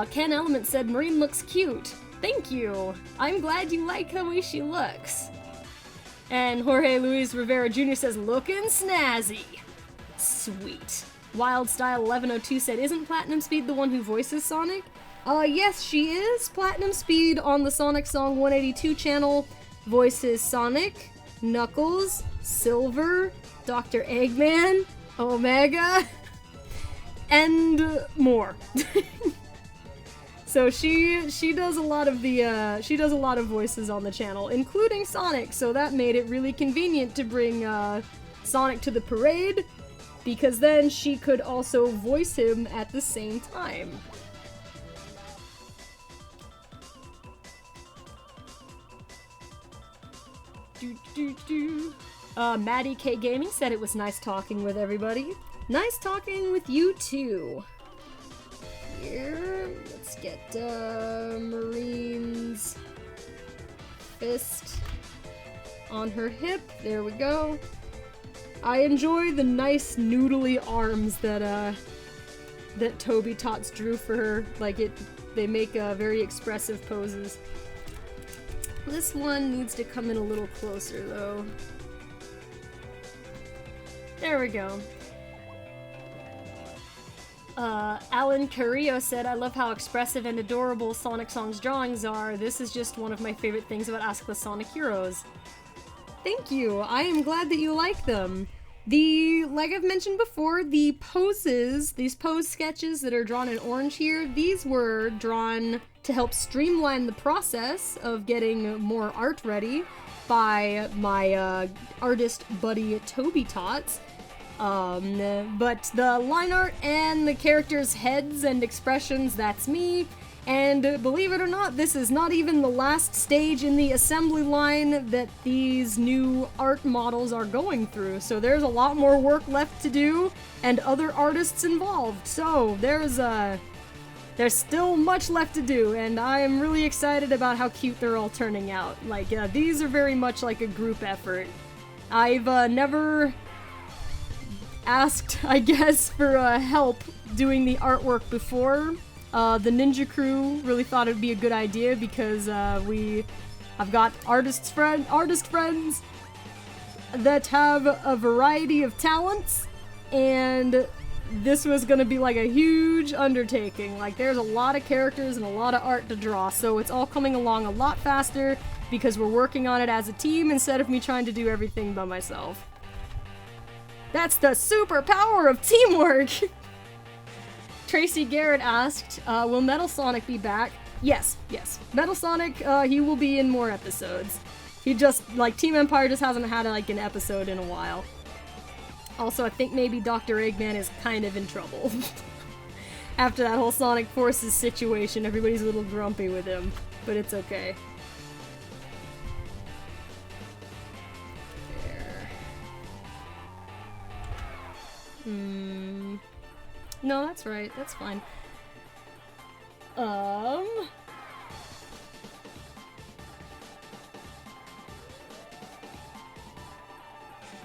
Ken Element said, Marine looks cute. Thank you. I'm glad you like the way she looks. And Jorge Luis Rivera Jr. says, looking snazzy. Sweet. Wildstyle 1102 said, isn't Platinum Speed the one who voices Sonic? Yes, she is. Platinum Speed on the Sonic Song 182 channel voices Sonic, Knuckles, Silver, Dr. Eggman, Omega, and more. So she does a lot of voices on the channel, including Sonic. So that made it really convenient to bring Sonic to the parade, because then she could also voice him at the same time. Maddie K Gaming said it was nice talking with everybody. Nice talking with you too. Here, let's get Marine's fist on her hip. There we go. I enjoy the nice noodly arms that Toby Tots drew for her. Like they make very expressive poses. This one needs to come in a little closer though. There we go. Alan Carrillo said, I love how expressive and adorable Sonic Song's drawings are. This is just one of my favorite things about Ask the Sonic Heroes. Thank you. I am glad that you like them. Like I've mentioned before, the poses, these pose sketches that are drawn in orange here, these were drawn to help streamline the process of getting more art ready by my artist buddy Toby Tots. But the line art and the characters' heads and expressions, that's me. And believe it or not, this is not even the last stage in the assembly line that these new art models are going through. So there's a lot more work left to do and other artists involved. So there's still much left to do, and I am really excited about how cute they're all turning out. Like, these are very much like a group effort. I've never asked, I guess, for help doing the artwork before. The Ninja Crew really thought it would be a good idea because I've got artist friends that have a variety of talents, and this was gonna be like a huge undertaking. Like, there's a lot of characters and a lot of art to draw, so it's all coming along a lot faster because we're working on it as a team instead of me trying to do everything by myself. That's the superpower of teamwork! Tracy Garrett asked, will Metal Sonic be back? Yes. Metal Sonic, he will be in more episodes. He just, like, Team Empire just hasn't had, like, an episode in a while. Also, I think maybe Dr. Eggman is kind of in trouble. After that whole Sonic Forces situation, everybody's a little grumpy with him. But it's okay. No, that's right. That's fine.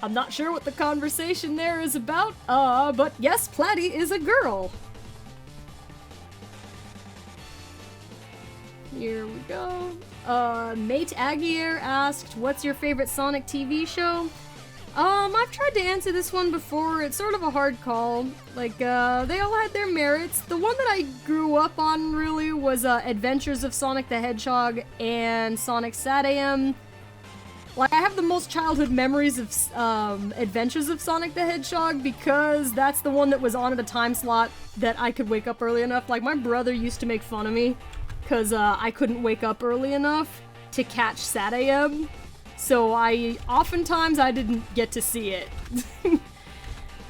I'm not sure what the conversation there is about, but yes, Platy is a girl. Here we go. Mate Aguirre asked, what's your favorite Sonic TV show? I've tried to answer this one before. It's sort of a hard call. Like, they all had their merits. The one that I grew up on, really, was, Adventures of Sonic the Hedgehog and Sonic SatAM. Like, I have the most childhood memories of, Adventures of Sonic the Hedgehog because that's the one that was on at a time slot that I could wake up early enough. Like, my brother used to make fun of me because, I couldn't wake up early enough to catch SatAM. So oftentimes I didn't get to see it.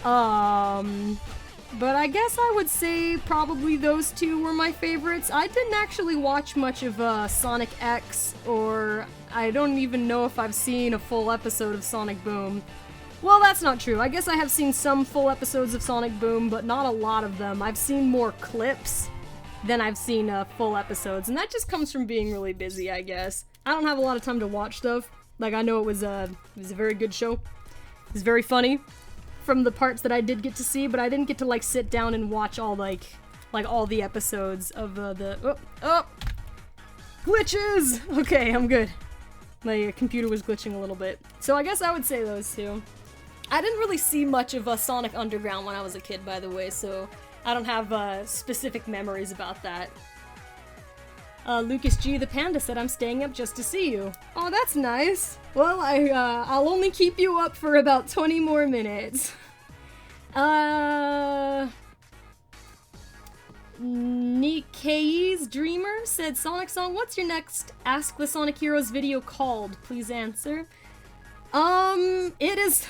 But I guess I would say probably those two were my favorites. I didn't actually watch much of Sonic X, or I don't even know if I've seen a full episode of Sonic Boom. Well, that's not true. I guess I have seen some full episodes of Sonic Boom, but not a lot of them. I've seen more clips than I've seen full episodes, and that just comes from being really busy, I guess. I don't have a lot of time to watch stuff. Like, I know it was a very good show. It was very funny from the parts that I did get to see, but I didn't get to, like, sit down and watch all, like all the episodes of glitches! Okay, I'm good. My computer was glitching a little bit. So I guess I would say those two. I didn't really see much of Sonic Underground when I was a kid, by the way, so I don't have specific memories about that. Lucas G. the Panda said, I'm staying up just to see you. Oh, that's nice. Well, I'll only keep you up for about 20 more minutes. Nikkei's Dreamer said, Sonic Song, what's your next Ask the Sonic Heroes video called? Please answer. It is...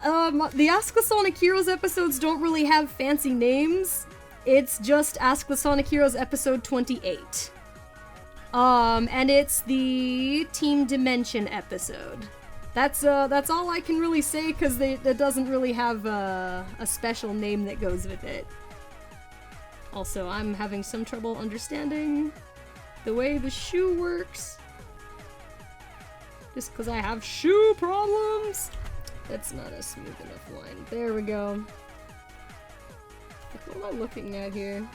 the Ask the Sonic Heroes episodes don't really have fancy names. It's just Ask the Sonic Heroes episode 28. And it's the Team Dimension episode. That's all I can really say, because it doesn't really have a special name that goes with it. Also, I'm having some trouble understanding the way the shoe works. Just because I have shoe problems. That's not a smooth enough line. There we go. What am I looking at here?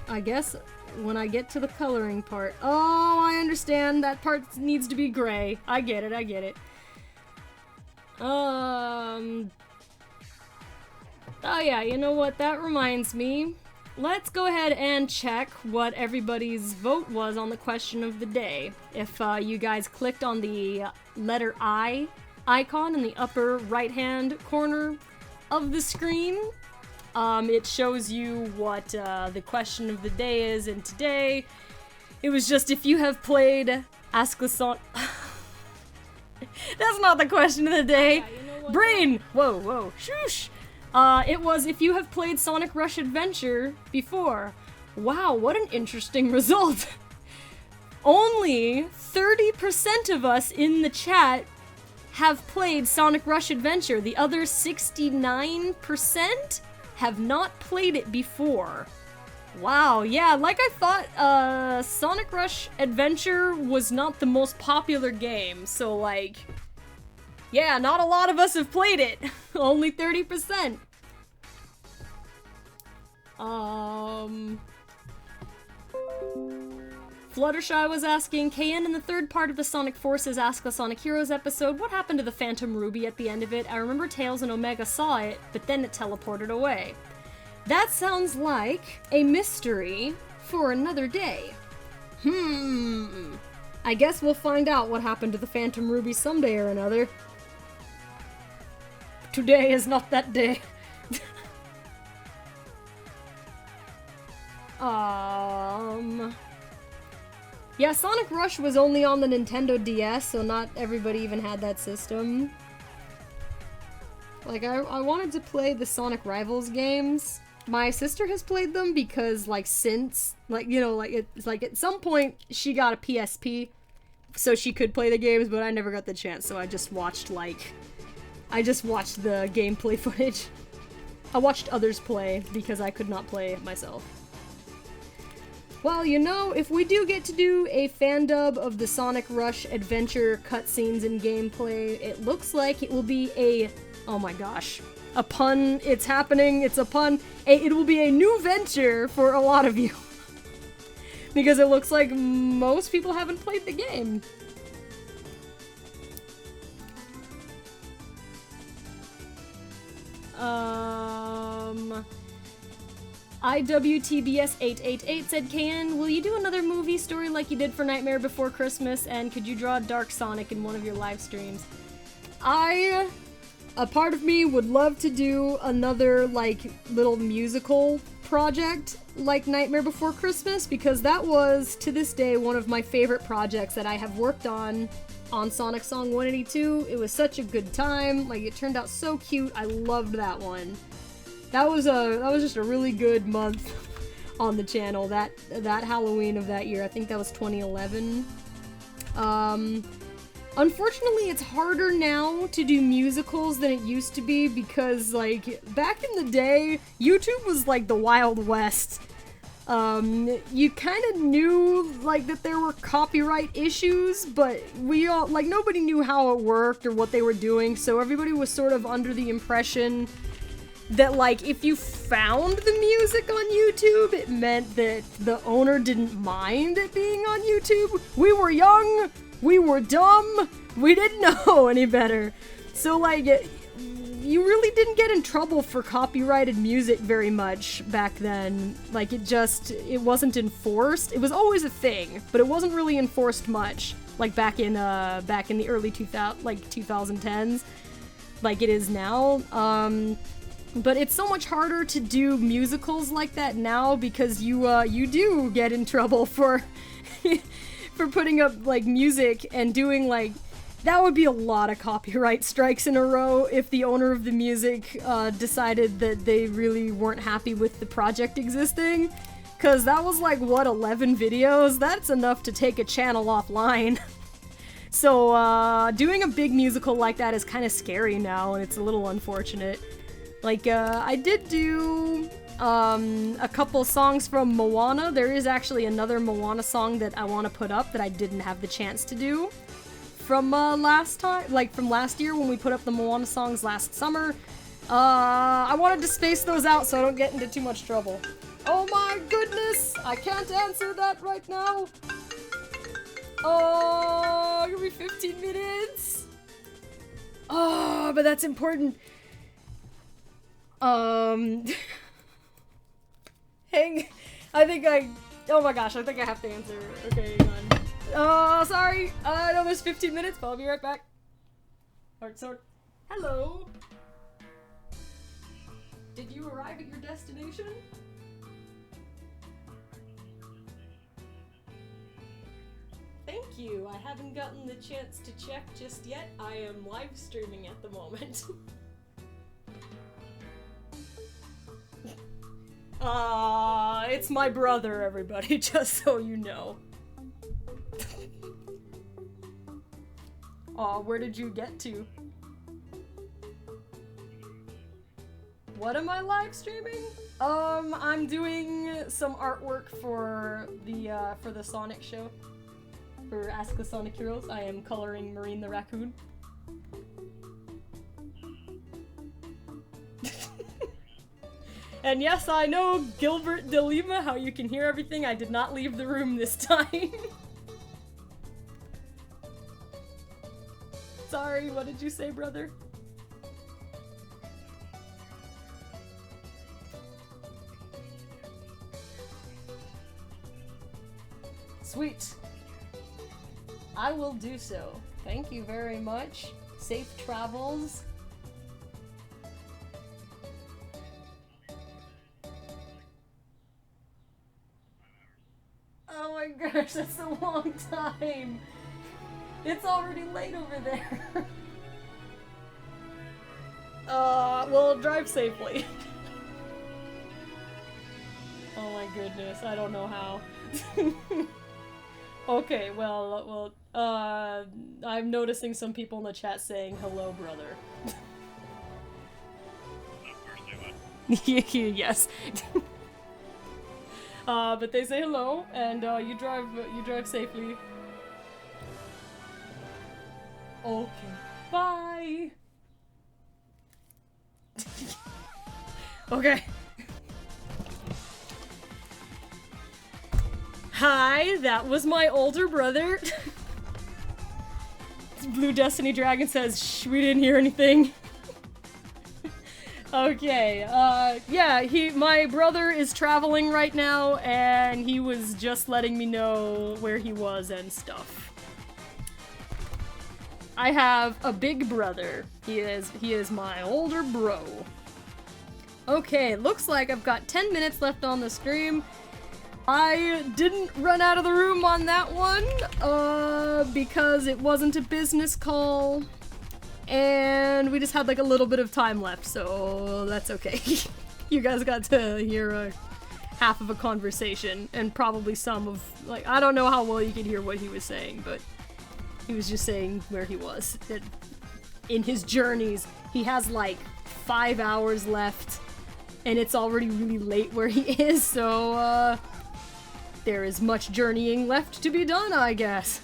I guess when I get to the coloring part. Oh, I understand. That part needs to be gray. I get it, I get it. Oh yeah, you know what? That reminds me. Let's go ahead and check what everybody's vote was on the question of the day. If you guys clicked on the letter I icon in the upper right-hand corner of the screen, it shows you what the question of the day is, and today it was just if you have played Ask the Sonic... That's not the question of the day! Yeah, you know what, Brain! Whoa, shoosh! It was if you have played Sonic Rush Adventure before. Wow, what an interesting result! Only 30% of us in the chat have played Sonic Rush Adventure. The other 69% have not played it before. Wow, yeah, like I thought, Sonic Rush Adventure was not the most popular game, so like... Yeah, not a lot of us have played it. Only 30%. Fluttershy was asking, KN in the third part of the Sonic Forces Ask the Sonic Heroes episode, what happened to the Phantom Ruby at the end of it? I remember Tails and Omega saw it, but then it teleported away. That sounds like a mystery for another day. I guess we'll find out what happened to the Phantom Ruby someday or another. Today is not that day. Yeah, Sonic Rush was only on the Nintendo DS, so not everybody even had that system. Like, I wanted to play the Sonic Rivals games. My sister has played them because, like, since, like, you know, like, it's like at some point she got a PSP, so she could play the games, but I never got the chance, so I just watched, like, the gameplay footage. I watched others play because I could not play it myself. Well, you know, if we do get to do a fan dub of the Sonic Rush Adventure cutscenes and gameplay, it looks like it will be a... Oh my gosh. A pun. It's happening. It's a pun. It will be a new venture for a lot of you. Because it looks like most people haven't played the game. IWTBS888 said, KN, will you do another movie story like you did for Nightmare Before Christmas, and could you draw Dark Sonic in one of your live streams? A part of me would love to do another, like, little musical project like Nightmare Before Christmas, because that was, to this day, one of my favorite projects that I have worked on Sonic Song 182. It was such a good time. Like, it turned out so cute. I loved that one. That was just a really good month on the channel, that Halloween of that year. I think that was 2011. Unfortunately, it's harder now to do musicals than it used to be because, like, back in the day, YouTube was like the Wild West. You kind of knew, like, that there were copyright issues, but nobody knew how it worked or what they were doing, so everybody was sort of under the impression that, like, if you found the music on YouTube, it meant that the owner didn't mind it being on YouTube. We were young, we were dumb, we didn't know any better. So, like, you really didn't get in trouble for copyrighted music very much back then. Like, it wasn't enforced. It was always a thing, but it wasn't really enforced much. Like, back in the early 2010s, like it is now. But it's so much harder to do musicals like that now because you do get in trouble for for putting up, like, music and doing, like, that would be a lot of copyright strikes in a row if the owner of the music decided that they really weren't happy with the project existing. Cause that was like, what, 11 videos? That's enough to take a channel offline. So doing a big musical like that is kind of scary now, and it's a little unfortunate. Like, I did do a couple songs from Moana. There is actually another Moana song that I want to put up that I didn't have the chance to do from last time, like from last year when we put up the Moana songs last summer. I wanted to space those out so I don't get into too much trouble. Oh my goodness! I can't answer that right now! Oh, give me 15 minutes! Oh, but that's important. Hang. Oh my gosh, I think I have to answer. Okay, hang on. Oh, sorry. I know there's 15 minutes, but I'll be right back. Heart sword. Hello. Did you arrive at your destination? Thank you. I haven't gotten the chance to check just yet. I am live streaming at the moment. It's my brother, everybody, just so you know. Aw, where did you get to? What am I live streaming? I'm doing some artwork for the Sonic show. For Ask the Sonic Heroes. I am coloring Marine the Raccoon. And yes, I know, Gilbert de Lima, how you can hear everything. I did not leave the room this time. Sorry, what did you say, brother? Sweet. I will do so. Thank you very much. Safe travels. Oh my gosh, that's a long time. It's already late over there. Well, drive safely. Oh my goodness, I don't know how. Okay, well, I'm noticing some people in the chat saying hello, brother. Yes. But they say hello, and you drive safely. Okay, bye. Okay. Hi, that was my older brother. Blue Destiny Dragon says, shh, we didn't hear anything. Okay, yeah, my brother is traveling right now, and he was just letting me know where he was and stuff. I have a big brother. He is my older bro. Okay, looks like I've got 10 minutes left on the stream. I didn't run out of the room on that one, because it wasn't a business call, and we just had like a little bit of time left, so that's okay. You guys got to hear half of a conversation, and probably some of, like, I don't know how well you could hear what he was saying, but he was just saying where he was. That in his journeys, he has like 5 hours left, and it's already really late where he is, so, there is much journeying left to be done, I guess.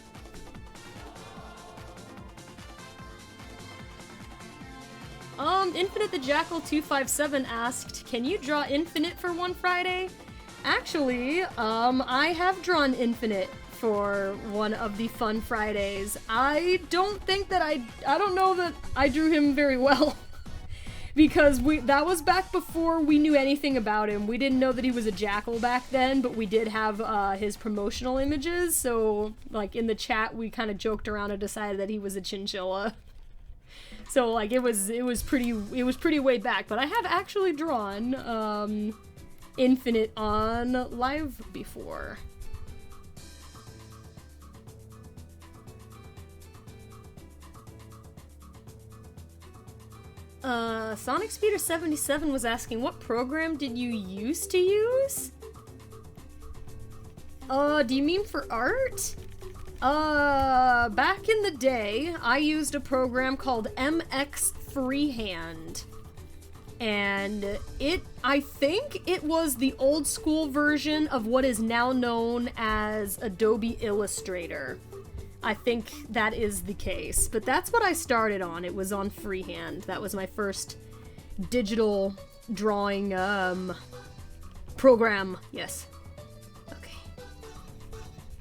Infinite the Jackal 257 asked, can you draw Infinite for one Friday? Actually, I have drawn Infinite for one of the fun Fridays. I don't think that I don't know that I drew him very well. Because that was back before we knew anything about him. We didn't know that he was a jackal back then, but we did have his promotional images, so like in the chat we kind of joked around and decided that he was a chinchilla. So like it was pretty way back, but I have actually drawn Infinite on live before. Sonic Speeder 77 was asking, what program did you used to use? Do you mean for art? Back in the day, I used a program called MX Freehand. And I think it was the old school version of what is now known as Adobe Illustrator. I think that is the case. But that's what I started on. It was on freehand. That was my first digital drawing program. Yes. Okay.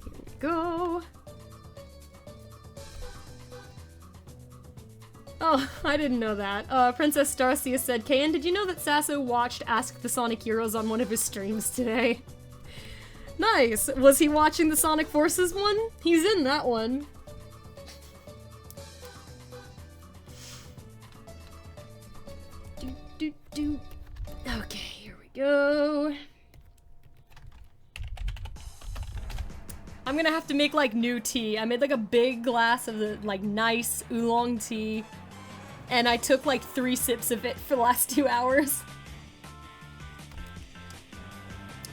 Here we go. Oh, I didn't know that. Princess Starcia said, Kayan, did you know that Sasso watched Ask the Sonic Heroes on one of his streams today? Nice! Was he watching the Sonic Forces one? He's in that one. Okay, here we go. I'm gonna have to make, like, new tea. I made, like, a big glass of the, like, nice oolong tea. And I took, like, 3 sips of it for the last 2 hours.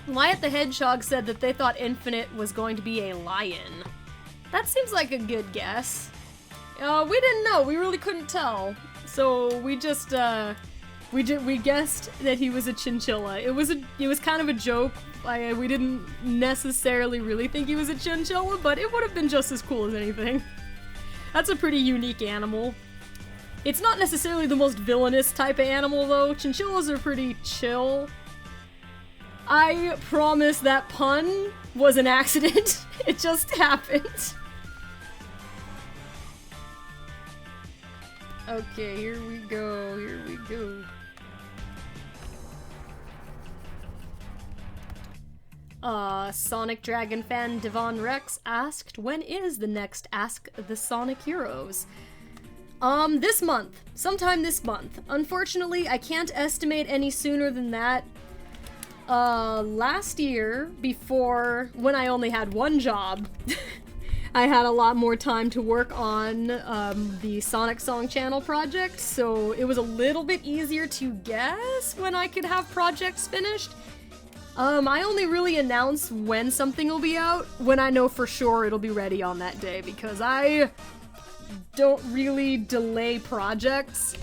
Wyatt the Hedgehog said that they thought Infinite was going to be a lion. That seems like a good guess. We didn't know. We really couldn't tell. So we just, we guessed that he was a chinchilla. It was kind of a joke. We didn't necessarily really think he was a chinchilla, but it would have been just as cool as anything. That's a pretty unique animal. It's not necessarily the most villainous type of animal, though. Chinchillas are pretty chill. I promise that pun was an accident. It just happened. Okay, here we go, here we go. Sonic Dragon fan Devon Rex asked, when is the next Ask the Sonic Heroes? This month. Sometime this month. Unfortunately, I can't estimate any sooner than that. Last year, before, when I only had one job, I had a lot more time to work on, the Sonic Song Channel project, so it was a little bit easier to guess when I could have projects finished. I only really announce when something will be out when I know for sure it'll be ready on that day, because I don't really delay projects.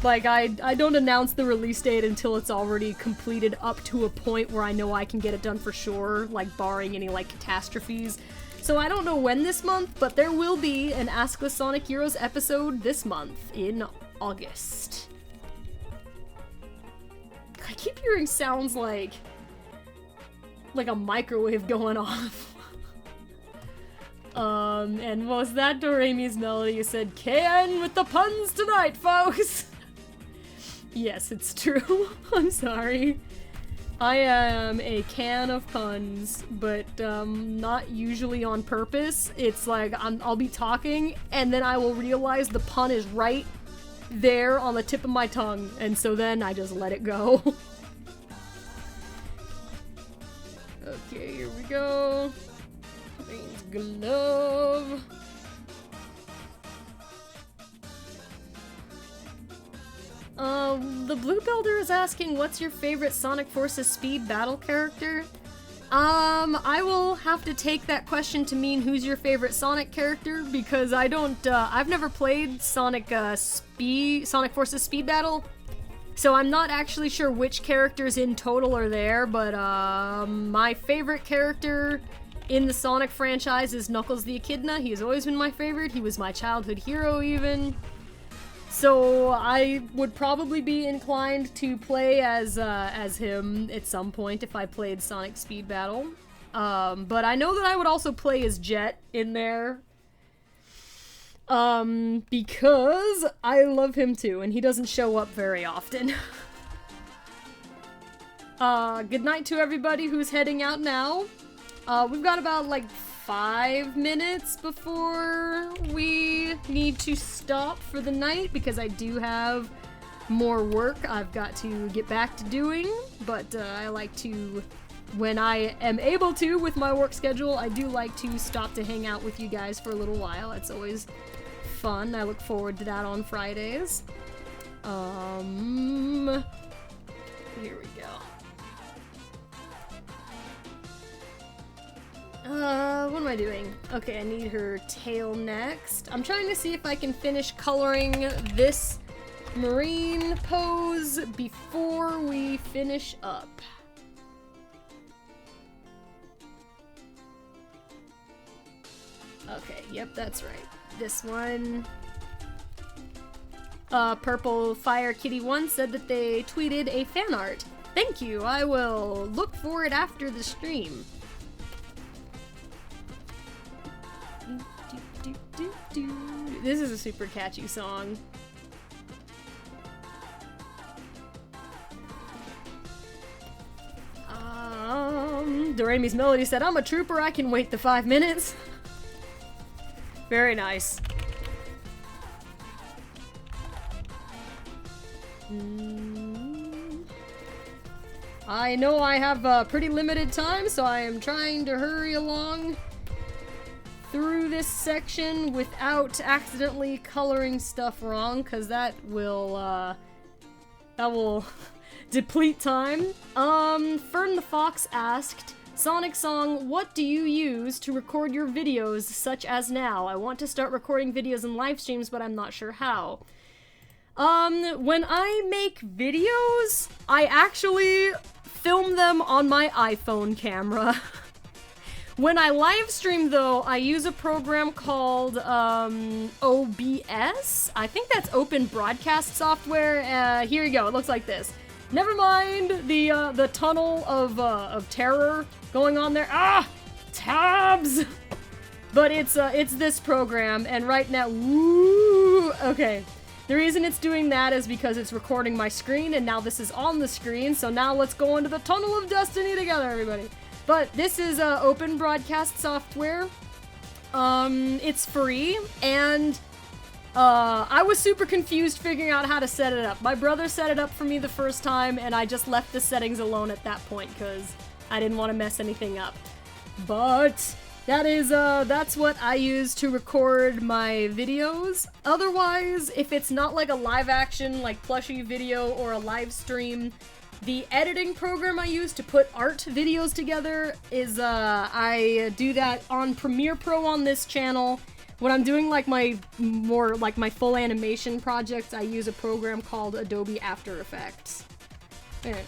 Like, I don't announce the release date until it's already completed up to a point where I know I can get it done for sure, like, barring any, like, catastrophes. So I don't know when this month, but there will be an Ask the Sonic Heroes episode this month in August. I keep hearing sounds like a microwave going off. And what was that? Doremi's Melody, you said, KN with the puns tonight, folks! Yes, it's true. I'm sorry. I am a can of puns, but not usually on purpose. It's like I'll be talking, and then I will realize the pun is right there on the tip of my tongue, and so then I just let it go. Okay, here we go. Rain's glove. The Blue Builder is asking, what's your favorite Sonic Forces Speed battle character? I will have to take that question to mean who's your favorite Sonic character, because I don't, I've never played Sonic Forces Speed Battle, so I'm not actually sure which characters in total are there, but, my favorite character in the Sonic franchise is Knuckles the Echidna. He has always been my favorite. He was my childhood hero, even. So I would probably be inclined to play as him at some point if I played Sonic Speed Battle. But I know that I would also play as Jet in there. Because I love him too, and he doesn't show up very often. Good night to everybody who's heading out now. We've got about, like, 5 minutes before we need to stop for the night, because I do have more work I've got to get back to doing, but I like to, when I am able to with my work schedule, I do like to stop to hang out with you guys for a little while. It's always fun. I look forward to that on Fridays. Here we go. What am I doing? Okay, I need her tail next. I'm trying to see if I can finish coloring this marine pose before we finish up. Okay, yep, that's right. This one. Purple Fire Kitty 1 said that they tweeted a fan art. Thank you, I will look for it after the stream. This is a super catchy song. Doremi's Melody said, I'm a trooper, I can wait the 5 minutes. Very nice. I know I have pretty limited time, so I am trying to hurry along through this section without accidentally coloring stuff wrong, because that will deplete time. Fern the Fox asked, Sonic Song, what do you use to record your videos such as now? I want to start recording videos and live streams, but I'm not sure how. When I make videos, I actually film them on my iPhone camera. When I live stream, though, I use a program called, OBS? I think that's Open Broadcast Software. Here you go, it looks like this. Never mind the tunnel of terror going on there. Ah! Tabs! But it's this program, and right now, woo! Okay. The reason it's doing that is because it's recording my screen, and now this is on the screen, so now let's go into the tunnel of destiny together, everybody. But this is Open Broadcast Software. It's free, and I was super confused figuring out how to set it up. My brother set it up for me the first time, and I just left the settings alone at that point, because I didn't want to mess anything up. But that's what I use to record my videos. Otherwise, if it's not like a live action, like plushie video or a live stream, the editing program I use to put art videos together is, I do that on Premiere Pro on this channel. When I'm doing like my full animation projects, I use a program called Adobe After Effects. Alright,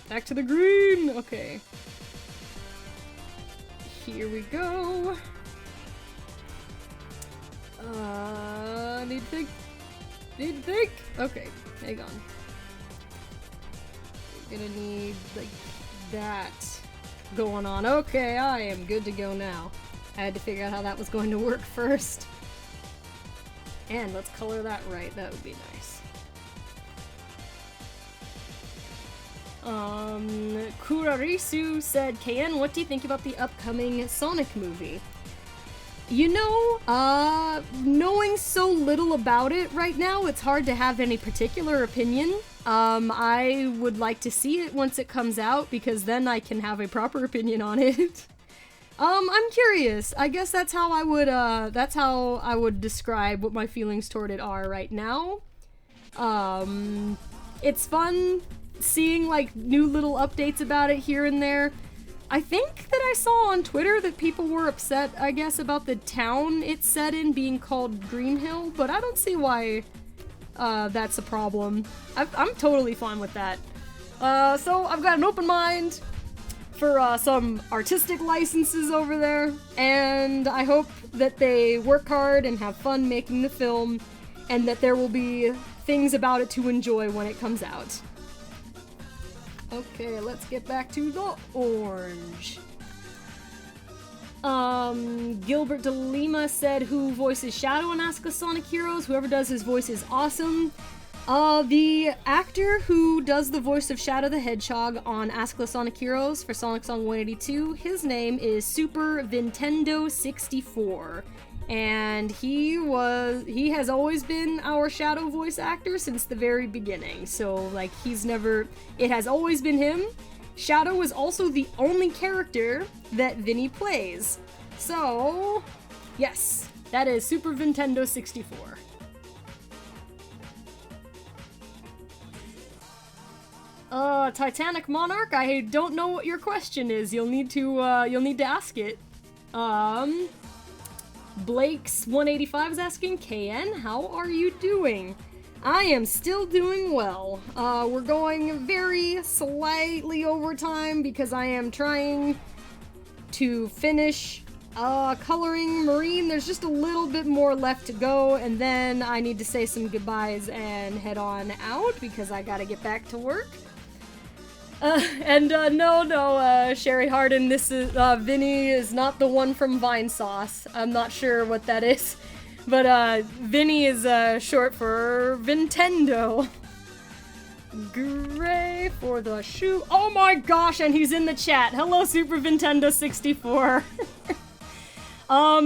back to the green, okay. Here we go. Need to think. Okay, hang on. We're gonna need, like, that going on. Okay, I am good to go now. I had to figure out how that was going to work first. And let's color that right, that would be nice. Kurarisu said, KN, what do you think about the upcoming Sonic movie? You know, knowing so little about it right now, it's hard to have any particular opinion. I would like to see it once it comes out, because then I can have a proper opinion on it. I'm curious. I guess that's how I would describe what my feelings toward it are right now. It's fun seeing, like, new little updates about it here and there. I think that I saw on Twitter that people were upset, I guess, about the town it's set in being called Green Hill, but I don't see why that's a problem. I'm totally fine with that. So I've got an open mind for some artistic licenses over there, and I hope that they work hard and have fun making the film, and that there will be things about it to enjoy when it comes out. Okay, let's get back to the orange. Gilbert DeLima said, who voices Shadow in Ask the Sonic Heroes? Whoever does his voice is awesome. The actor who does the voice of Shadow the Hedgehog on Ask the Sonic Heroes for Sonic Song 182, his name is Super Nintendo 64. And he has always been our Shadow voice actor since the very beginning. So, like, it has always been him. Shadow is also the only character that Vinny plays. So, yes, that is Super Nintendo 64. Titanic Monarch, I don't know what your question is. You'll need to ask it. Blake's 185 is asking, KN, how are you doing? I am still doing well. We're going very slightly over time because I am trying to finish Coloring Marine, there's just a little bit more left to go, and then I need to say some goodbyes and head on out because I gotta get back to work. No, Sherry Harden, this is, Vinny is not the one from Vine Sauce. I'm not sure what that is, but, Vinny is, short for Nintendo. Gray for the shoe. Oh my gosh, and he's in the chat. Hello, Super Nintendo 64.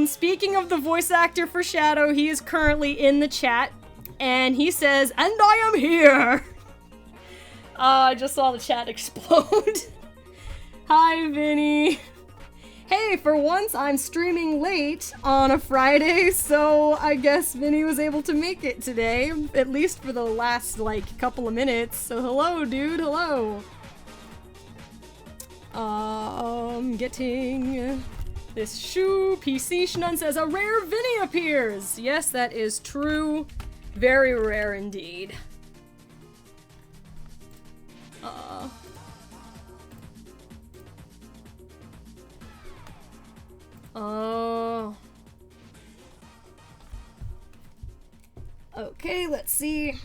Speaking of the voice actor for Shadow, he is currently in the chat, and he says, "And I am here!" I just saw the chat explode. Hi, Vinny. Hey, for once I'm streaming late on a Friday, so I guess Vinny was able to make it today, at least for the last, like, couple of minutes. So hello, dude, hello. Getting this shoe. PC Shnun says, a rare Vinny appears! Yes, that is true. Very rare indeed. Okay, let's see.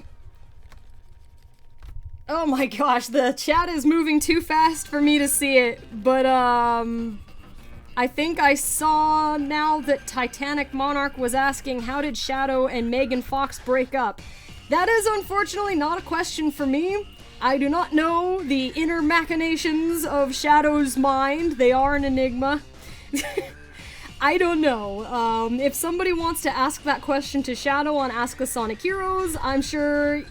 Oh my gosh, the chat is moving too fast for me to see it, but I think I saw now that Titanic Monarch was asking how did Shadow and Megan Fox break up. That is unfortunately not a question for me. I do not know the inner machinations of Shadow's mind. They are an enigma. I don't know. If somebody wants to ask that question to Shadow on Ask the Sonic Heroes, I'm sure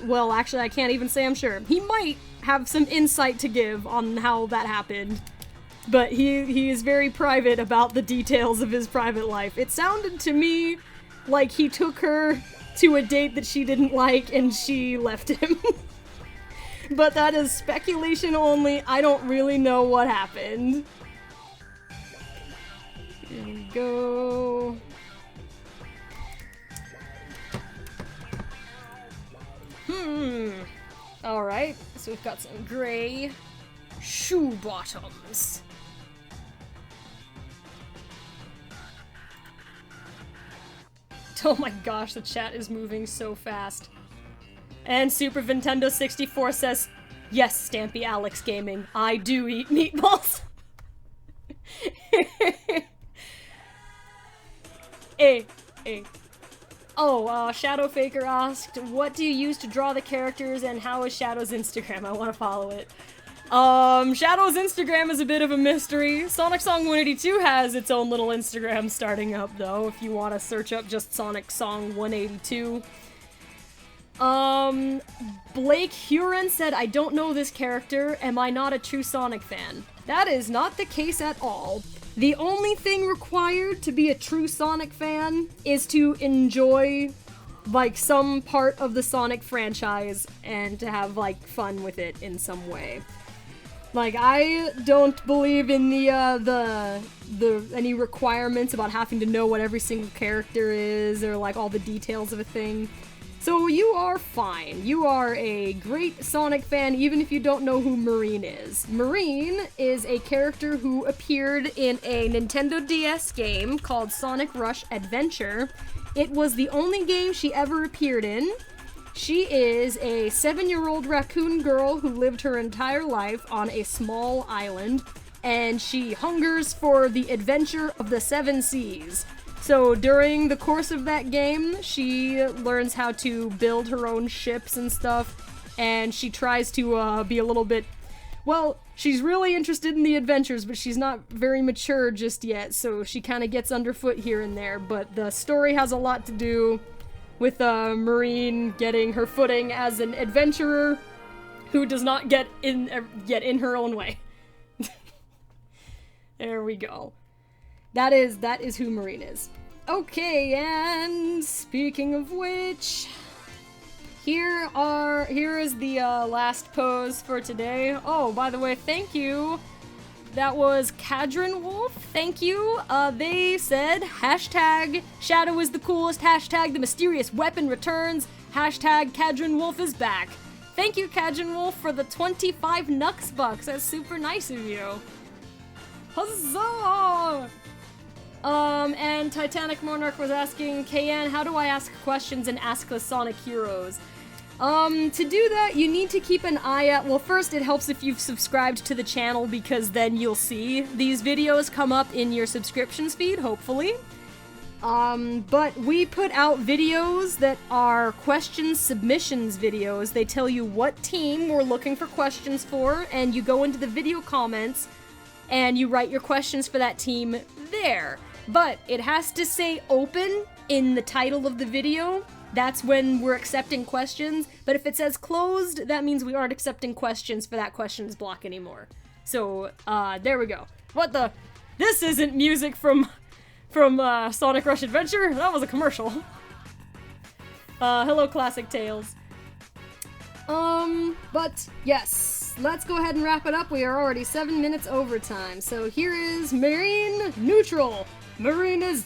well, actually, I can't even say I'm sure. He might have some insight to give on how that happened. But he is very private about the details of his private life. It sounded to me like he took her to a date that she didn't like and she left him. But that is speculation only. I don't really know what happened. Here we go. Alright, so we've got some gray shoe bottoms. Oh my gosh, the chat is moving so fast. And Super Nintendo 64 says, yes, Stampy Alex Gaming, I do eat meatballs. Hey. Oh, Shadow Faker asked, what do you use to draw the characters and how is Shadow's Instagram? I want to follow it. Shadow's Instagram is a bit of a mystery. Sonic Song 182 has its own little Instagram starting up, though, if you want to search up just Sonic Song 182. Blake Huron said, I don't know this character. Am I not a true Sonic fan? That is not the case at all. The only thing required to be a true Sonic fan is to enjoy, like, some part of the Sonic franchise and to have, like, fun with it in some way. Like, I don't believe in the any requirements about having to know what every single character is or, like, all the details of a thing. So you are fine. You are a great Sonic fan even if you don't know who Marine is. Marine is a character who appeared in a Nintendo DS game called Sonic Rush Adventure. It was the only game she ever appeared in. She is a 7-year-old raccoon girl who lived her entire life on a small island, and she hungers for the adventure of the 7 seas. So during the course of that game, she learns how to build her own ships and stuff, and she tries to be a little bit, well, she's really interested in the adventures, but she's not very mature just yet, so she kind of gets underfoot here and there, but the story has a lot to do with Marine getting her footing as an adventurer who does not get in her own way. There we go. That is who Marine is. Okay, and speaking of which, here is the last pose for today. Oh, by the way, thank you. That was Cadron Wolf. Thank you. They said hashtag Shadow is the coolest, hashtag the mysterious weapon returns, hashtag Cadron Wolf is back. Thank you, Cadron Wolf, for the 25 Nux bucks. That's super nice of you. Huzzah! And Titanic Monarch was asking, KN, how do I ask questions and ask the Sonic Heroes? To do that, you need to keep an eye out. Well, first, it helps if you've subscribed to the channel because then you'll see these videos come up in your subscriptions feed, hopefully. But we put out videos that are questions submissions videos. They tell you what team we're looking for questions for, and you go into the video comments and you write your questions for that team there. But it has to say open in the title of the video. That's when we're accepting questions. But if it says closed, that means we aren't accepting questions for that questions block anymore. So, there we go. What the? This isn't music from Sonic Rush Adventure. That was a commercial. Hello, Classic Tales. But yes, let's go ahead and wrap it up. We are already 7 minutes overtime. So here is Marine Neutral. Marine is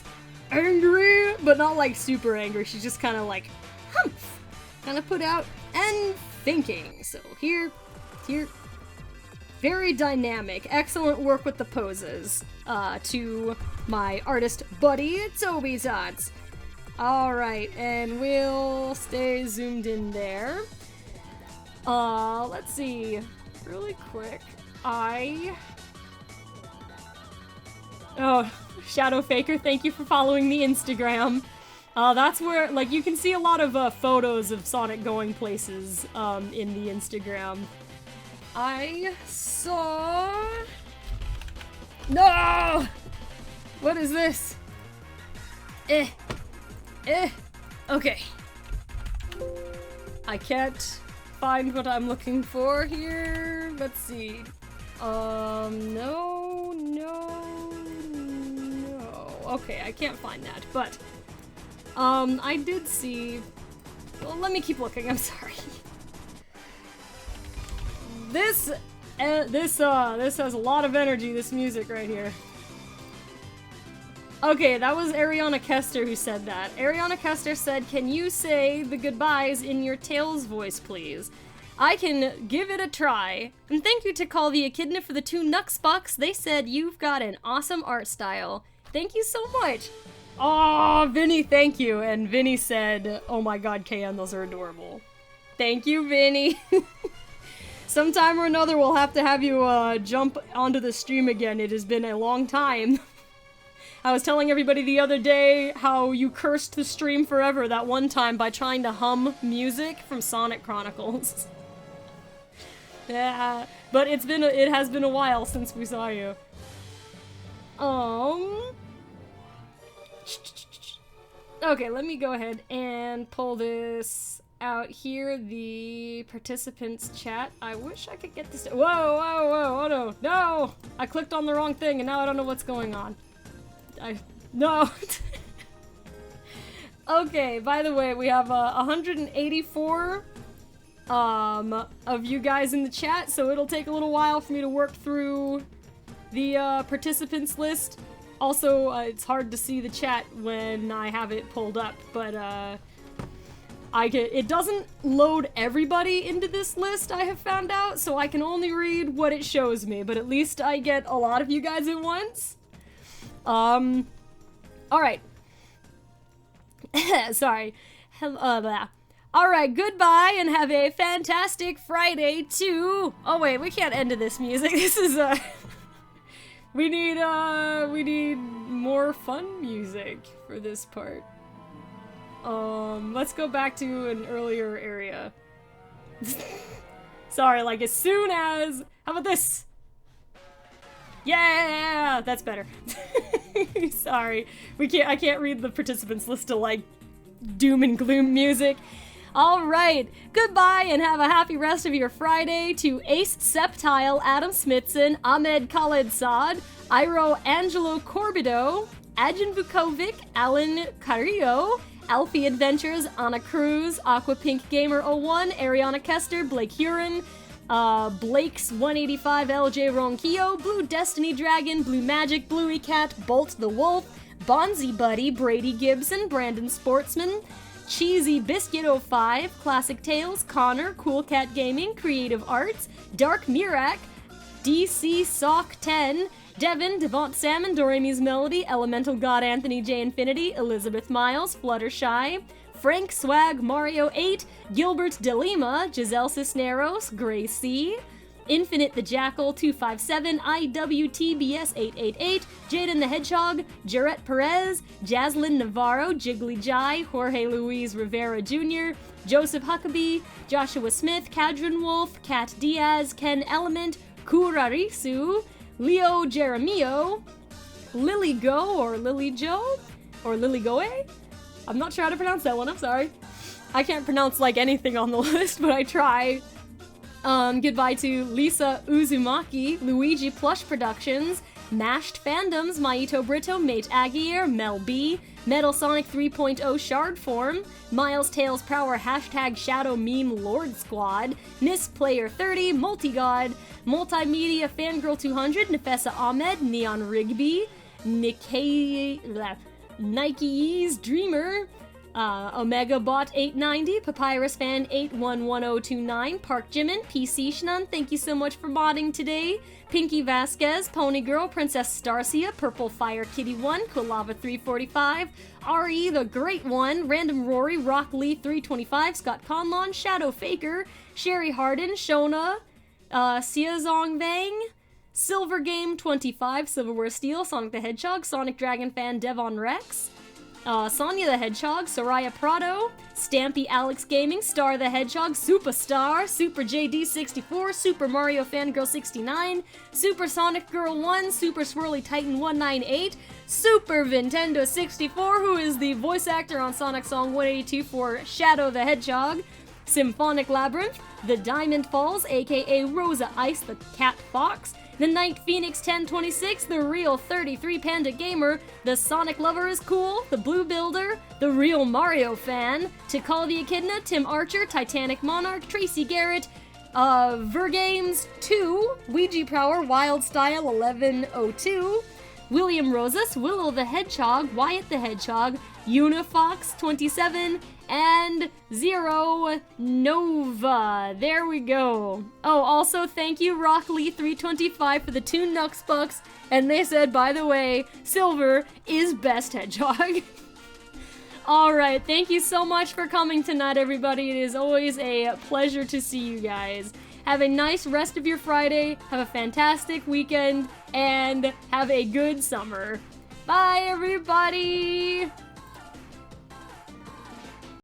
angry, but not like super angry. She's just kind of like, humph, kind of put out and thinking. So here, very dynamic. Excellent work with the poses. To my artist buddy, Toby Tots. Alright, and we'll stay zoomed in there. Let's see. Really quick. Oh, Shadow Faker, thank you for following the Instagram. That's where, like, you can see a lot of photos of Sonic going places in the Instagram. I saw... No! What is this? Okay. I can't find what I'm looking for here. Let's see. No. Okay, I can't find that, but, I did see... Well, let me keep looking, I'm sorry. This has a lot of energy, this music right here. Okay, that was Ariana Kester who said that. Ariana Kester said, can you say the goodbyes in your Tails voice, please? I can give it a try. And thank you to Call the Echidna for the 2 Nux bucks. They said you've got an awesome art style. Thank you so much. Oh, Vinny, thank you. And Vinny said, oh my god, KN, those are adorable. Thank you, Vinny. Sometime or another, we'll have to have you jump onto the stream again. It has been a long time. I was telling everybody the other day how you cursed the stream forever that one time by trying to hum music from Sonic Chronicles. Yeah, but it has been a while since we saw you. Okay, let me go ahead and pull this out here, the participants chat. I wish I could get this. Whoa, oh no, no! I clicked on the wrong thing and now I don't know what's going on. No! Okay, by the way, we have 184 of you guys in the chat, so it'll take a little while for me to work through the participants list. Also, it's hard to see the chat when I have it pulled up, but it doesn't load everybody into this list, I have found out, so I can only read what it shows me, but at least I get a lot of you guys at once. Alright. Sorry. Alright, goodbye and have a fantastic Friday too. Oh wait, we can't end to this music. This is, we need more fun music for this part. Let's go back to an earlier area. Sorry, like as soon as, how about this? Yeah, that's better. Sorry, I can't read the participants list to like doom and gloom music. All right, goodbye and have a happy rest of your Friday to Ace Septile, Adam Smithson, Ahmed Khaled Saad, Iro Angelo Corbido, Ajin Vukovic, Alan Carrillo, Alfie Adventures, Anna Cruz, Aquapink Gamer 01, Ariana Kester, Blake Huron, Blake's 185 LJ Ronquillo, Blue Destiny Dragon, Blue Magic, Bluey Cat, Bolt the Wolf, Bonzi Buddy, Brady Gibson, Brandon Sportsman, Cheesy Biscuit 05, Classic Tales, Connor, Cool Cat Gaming, Creative Arts, Dark Mirak, DC Sock 10, Devin, Devont Salmon, Doremi's Melody, Elemental God Anthony J Infinity, Elizabeth Miles, Fluttershy, Frank Swag, Mario 8, Gilbert Delima, Giselle Cisneros, Gray C, Infinite the Jackal 257, IWTBS 888, Jaden the Hedgehog, Jarrett Perez, Jaslyn Navarro, Jiggly Jai, Jorge Luis Rivera Jr., Joseph Huckabee, Joshua Smith, Cadron Wolf, Kat Diaz, Ken Element, Kurarisu, Leo Jeremio, Lily Go or Lily Joe or Lily Goe. I'm not sure how to pronounce that one, I'm sorry. I can't pronounce like anything on the list, but I try. Goodbye to Lisa Uzumaki, Luigi Plush Productions, Mashed Fandoms, Maito Brito, Mate Aguirre, Mel B, Metal Sonic 3.0 Shard Form, Miles Tails Power # Shadow Meme Lord Squad, Miss Player 30, Multigod, Multimedia Fangirl 200, Nefessa Ahmed, Neon Rigby, Nike's Dreamer, Omega Bot 890, Papyrus Fan 811029, Park Jimin, PC Shnan, thank you so much for modding today. Pinky Vasquez, Pony Girl, Princess Starcia, Purple Fire Kitty 1, Kulava 345, RE the Great One, Random Rory, Rock Lee 325, Scott Conlon, Shadow Faker, Sherry Harden, Shona, Sia Zong Vang, Silver Game 25, Silverware Steel, Sonic the Hedgehog, Sonic Dragon Fan, Devon Rex, Sonya the Hedgehog, Soraya Prado, Stampy Alex Gaming, Star the Hedgehog, Superstar, Super JD64, Super Mario Fangirl 69, Super Sonic Girl 1, Super Swirly Titan 198, Super Nintendo 64, who is the voice actor on Sonic Song 182 for Shadow the Hedgehog, Symphonic Labyrinth, The Diamond Falls, aka Rosa Ice the Cat Fox, The Night Phoenix 1026, The Real 33 Panda Gamer, The Sonic Lover is Cool, The Blue Builder, The Real Mario Fan, Tikal the Echidna, Tim Archer, Titanic Monarch, Tracy Garrett, Vergames 2, Ouija Power, Wild Style 1102, William Rosas, Willow the Hedgehog, Wyatt the Hedgehog, Unifox 27, and Zero Nova. There we go. Oh, also thank you Rock Lee 325 for the 2 Nux Bucks, and they said, by the way, Silver is best Hedgehog. Alright, thank you so much for coming tonight, everybody. It is always a pleasure to see you guys. Have a nice rest of your Friday, have a fantastic weekend, and have a good summer. Bye, everybody!